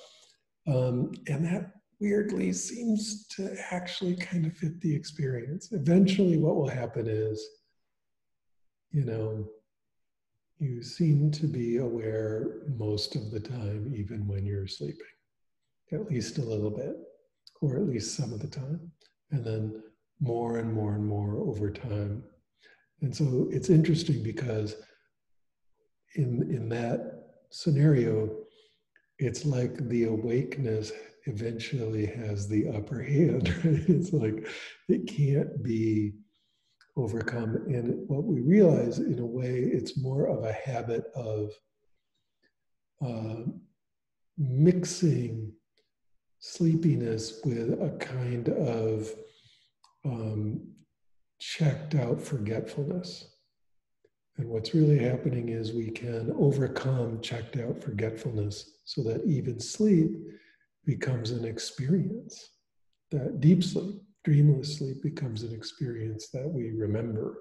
And that weirdly seems to actually kind of fit the experience. Eventually, what will happen is, you seem to be aware most of the time, even when you're sleeping, at least a little bit, or at least some of the time. And then more and more and more over time. And so it's interesting because in that scenario, it's like the awakeness eventually has the upper hand, right? It's like it can't be overcome. And what we realize, in a way, it's more of a habit of uh, mixing sleepiness with a kind of checked out forgetfulness. And what's really happening is we can overcome checked out forgetfulness so that even sleep becomes an experience. that deep sleep, dreamless sleep, becomes an experience that we remember.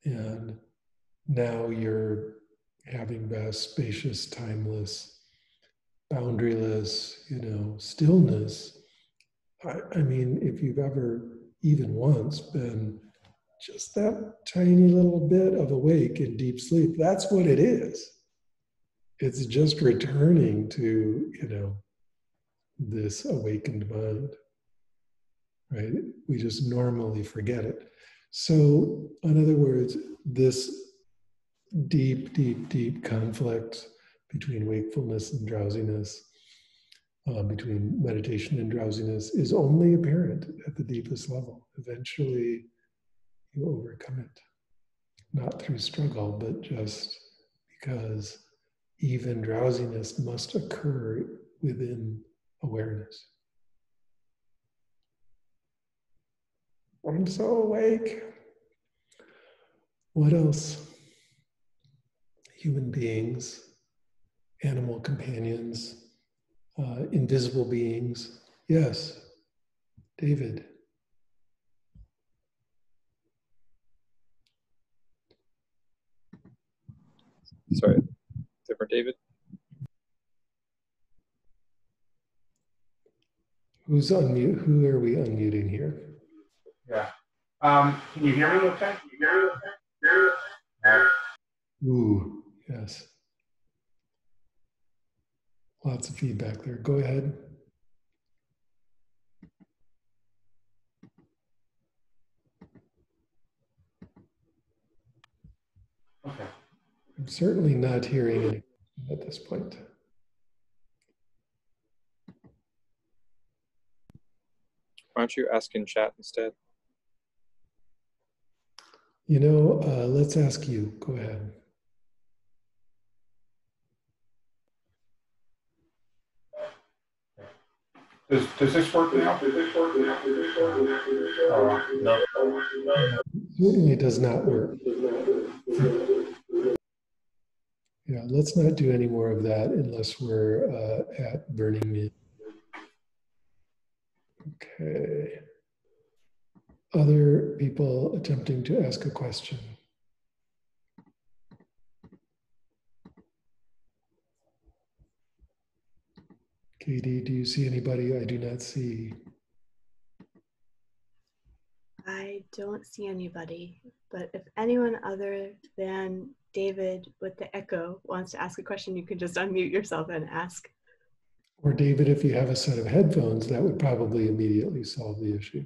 And now you're having vast, spacious, timeless, boundaryless, stillness. I mean, if you've ever, even once, been just that tiny little bit of awake in deep sleep, that's what it is. It's just returning to, this awakened mind, right? We just normally forget it. So, in other words, this deep, deep, deep conflict between wakefulness and drowsiness, between meditation and drowsiness, is only apparent at the deepest level. Eventually, you overcome it, not through struggle, but just because even drowsiness must occur within awareness. I'm so awake. What else? Human beings, animal companions, invisible beings. Yes, David. Sorry, different David. Who's unmute? Who are we unmuting here? Yeah. Can you hear me okay? Ooh, yes. Lots of feedback there. Go ahead. Okay. I'm certainly not hearing anything at this point. Why don't you ask in chat instead? Let's ask you. Go ahead. Does this work now? No. Certainly does not work. Yeah, let's not do any more of that unless we're at Burning Man. Okay. Other people attempting to ask a question. Katie, do you see anybody? I do not see. I don't see anybody, but if anyone other than David with the echo wants to ask a question, you can just unmute yourself and ask. Or David, if you have a set of headphones, that would probably immediately solve the issue.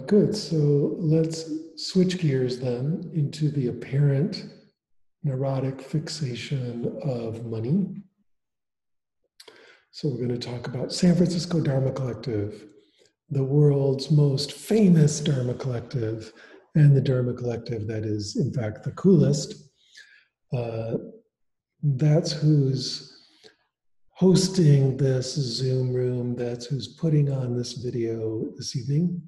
Good, so let's switch gears then into the apparent neurotic fixation of money. So we're going to talk about San Francisco Dharma Collective, the world's most famous Dharma Collective, and the Dharma Collective that is, in fact, the coolest. That's who's hosting this Zoom room. That's who's putting on this video this evening.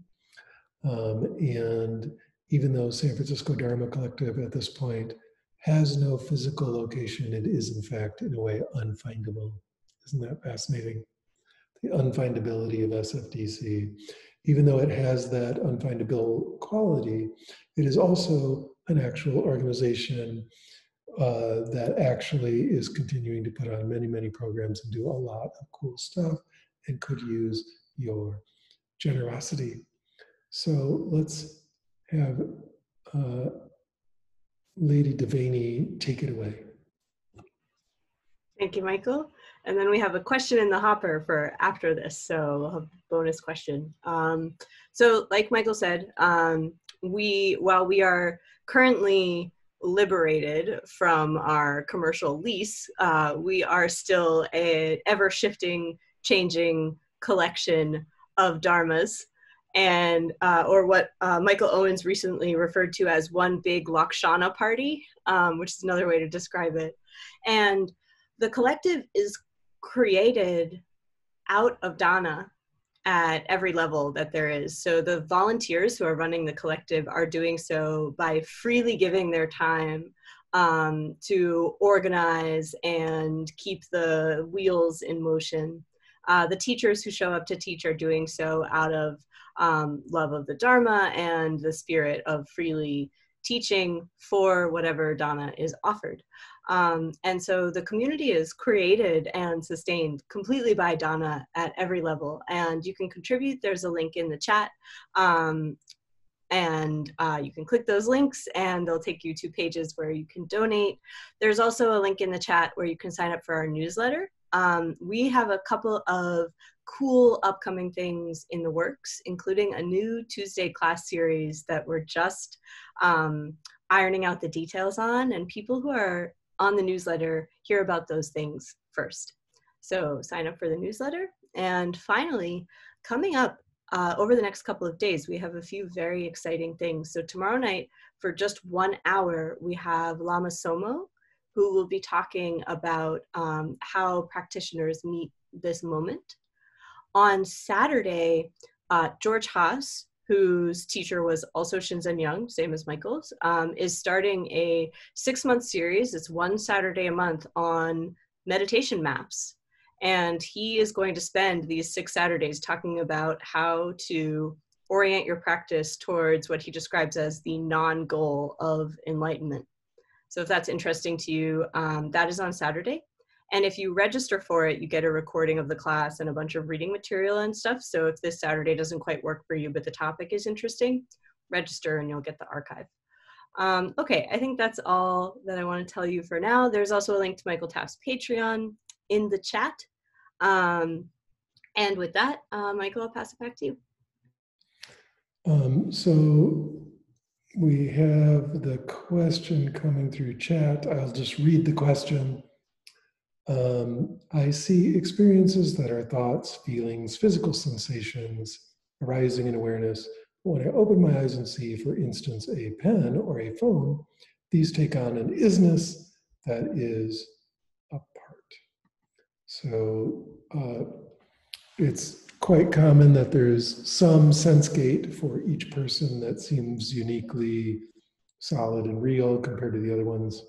And even though San Francisco Dharma Collective at this point has no physical location, it is, in fact, in a way, unfindable. Isn't that fascinating? The unfindability of SFDC. Even though it has that unfindable quality, it is also an actual organization that actually is continuing to put on many, many programs and do a lot of cool stuff and could use your generosity. So let's have Lady Devaney take it away. Thank you, Michael. And then we have a question in the hopper for after this, so we'll have a bonus question. So like Michael said, while we are currently liberated from our commercial lease, we are still an ever-shifting, changing collection of dharmas, and or what Michael Owens recently referred to as one big Lakshana party, which is another way to describe it. And the collective is created out of dana at every level that there is. So the volunteers who are running the collective are doing so by freely giving their time to organize and keep the wheels in motion. The teachers who show up to teach are doing so out of love of the Dharma and the spirit of freely teaching for whatever Dana is offered. And so the community is created and sustained completely by Dana at every level. And you can contribute. There's a link in the chat. And you can click those links and they'll take you to pages where you can donate. There's also a link in the chat where you can sign up for our newsletter. We have a couple of cool upcoming things in the works, including a new Tuesday class series that we're just ironing out the details on, and people who are on the newsletter hear about those things first. So sign up for the newsletter. And finally, coming up over the next couple of days, we have a few very exciting things. So tomorrow night, for just 1 hour, we have Lama Somo, who will be talking about how practitioners meet this moment. On Saturday, George Haas, whose teacher was also Shinzen Young, same as Michael's, is starting a 6-month series. It's 1 Saturday a month on meditation maps. And he is going to spend these 6 Saturdays talking about how to orient your practice towards what he describes as the non-goal of enlightenment. So if that's interesting to you, that is on Saturday. And if you register for it, you get a recording of the class and a bunch of reading material and stuff. So if this Saturday doesn't quite work for you, but the topic is interesting, register and you'll get the archive. Okay, I think that's all that I want to tell you for now. There's also a link to Michael Taft's Patreon in the chat. And with that, Michael, I'll pass it back to you. So we have the question coming through chat. I'll just read the question. I see experiences that are thoughts, feelings, physical sensations arising in awareness. When I open my eyes and see, for instance, a pen or a phone, these take on an isness that is apart. So it's quite common that there's some sense gate for each person that seems uniquely solid and real compared to the other ones.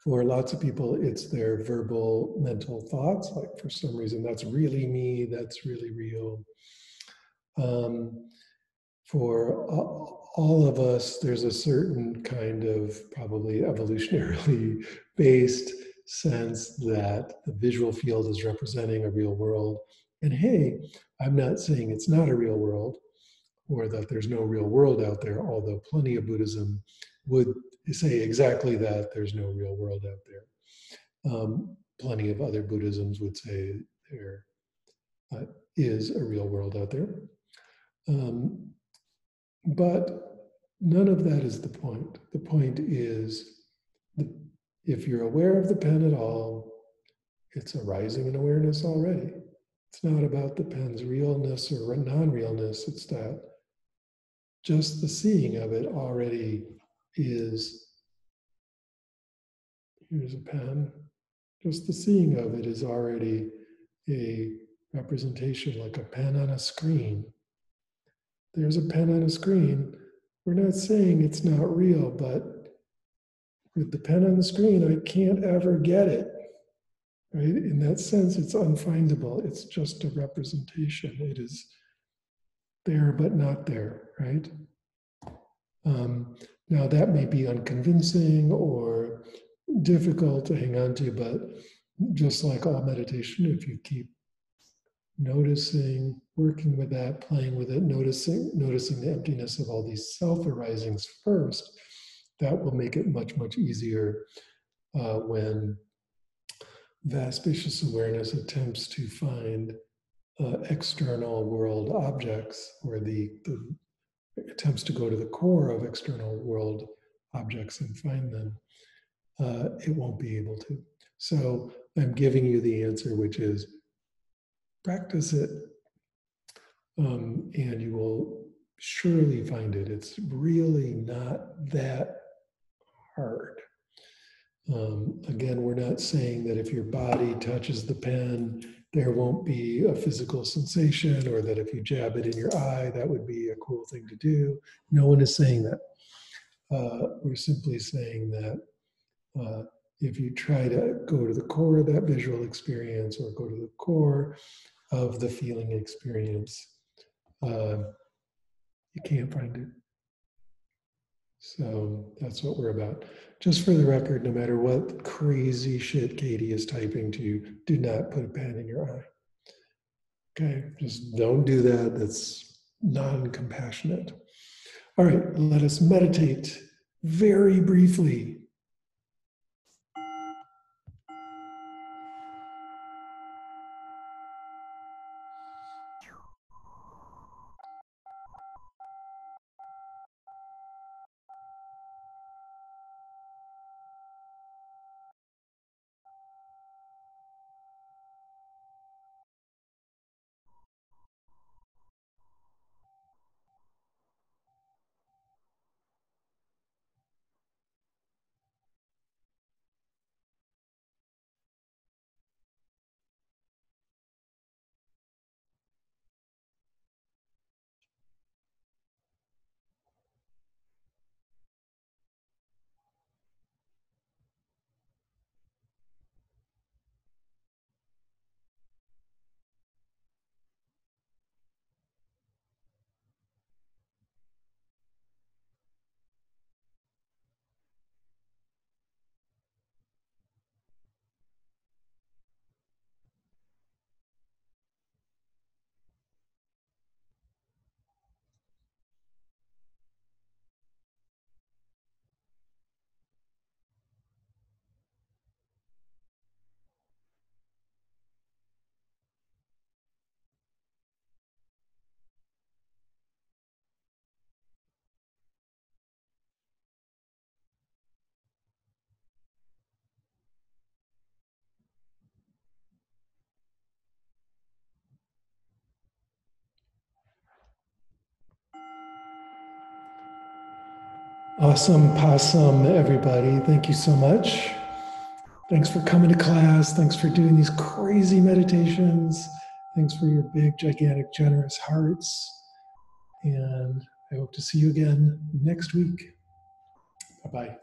For lots of people, it's their verbal mental thoughts, like for some reason, that's really me, that's really real. For all of us, there's a certain kind of probably evolutionarily based sense that the visual field is representing a real world. And hey, I'm not saying it's not a real world or that there's no real world out there, although plenty of Buddhism would say exactly that, there's no real world out there. Plenty of other Buddhisms would say there is a real world out there. But none of that is the point. The point is, if you're aware of the pen at all, it's arising in awareness already. It's not about the pen's realness or non-realness. It's that just the seeing of it already is, here's a pen, just the seeing of it is already a representation, like a pen on a screen. There's a pen on a screen. We're not saying it's not real, but with the pen on the screen, I can't ever get it, right? In that sense, it's unfindable. It's just a representation. It is there, but not there, right? Now that may be unconvincing or difficult to hang on to, but just like all meditation, if you keep noticing, working with that, playing with it, noticing the emptiness of all these self-arisings first, that will make it much, much easier when vast spacious awareness attempts to find external world objects, or the attempts to go to the core of external world objects and find them, it won't be able to. So I'm giving you the answer, which is practice it, and you will surely find it. It's really not that hard. Again, we're not saying that if your body touches the pen, there won't be a physical sensation, or that if you jab it in your eye, that would be a cool thing to do. No one is saying that. We're simply saying that if you try to go to the core of that visual experience or go to the core of the feeling experience, you can't find it. So that's what we're about. Just for the record, no matter what crazy shit Katie is typing to you, do not put a pen in your eye. Okay, just don't do that. That's non-compassionate. All right, let us meditate very briefly. Awesome possum, everybody. Thank you so much. Thanks for coming to class. Thanks for doing these crazy meditations. Thanks for your big, gigantic, generous hearts. And I hope to see you again next week. Bye-bye.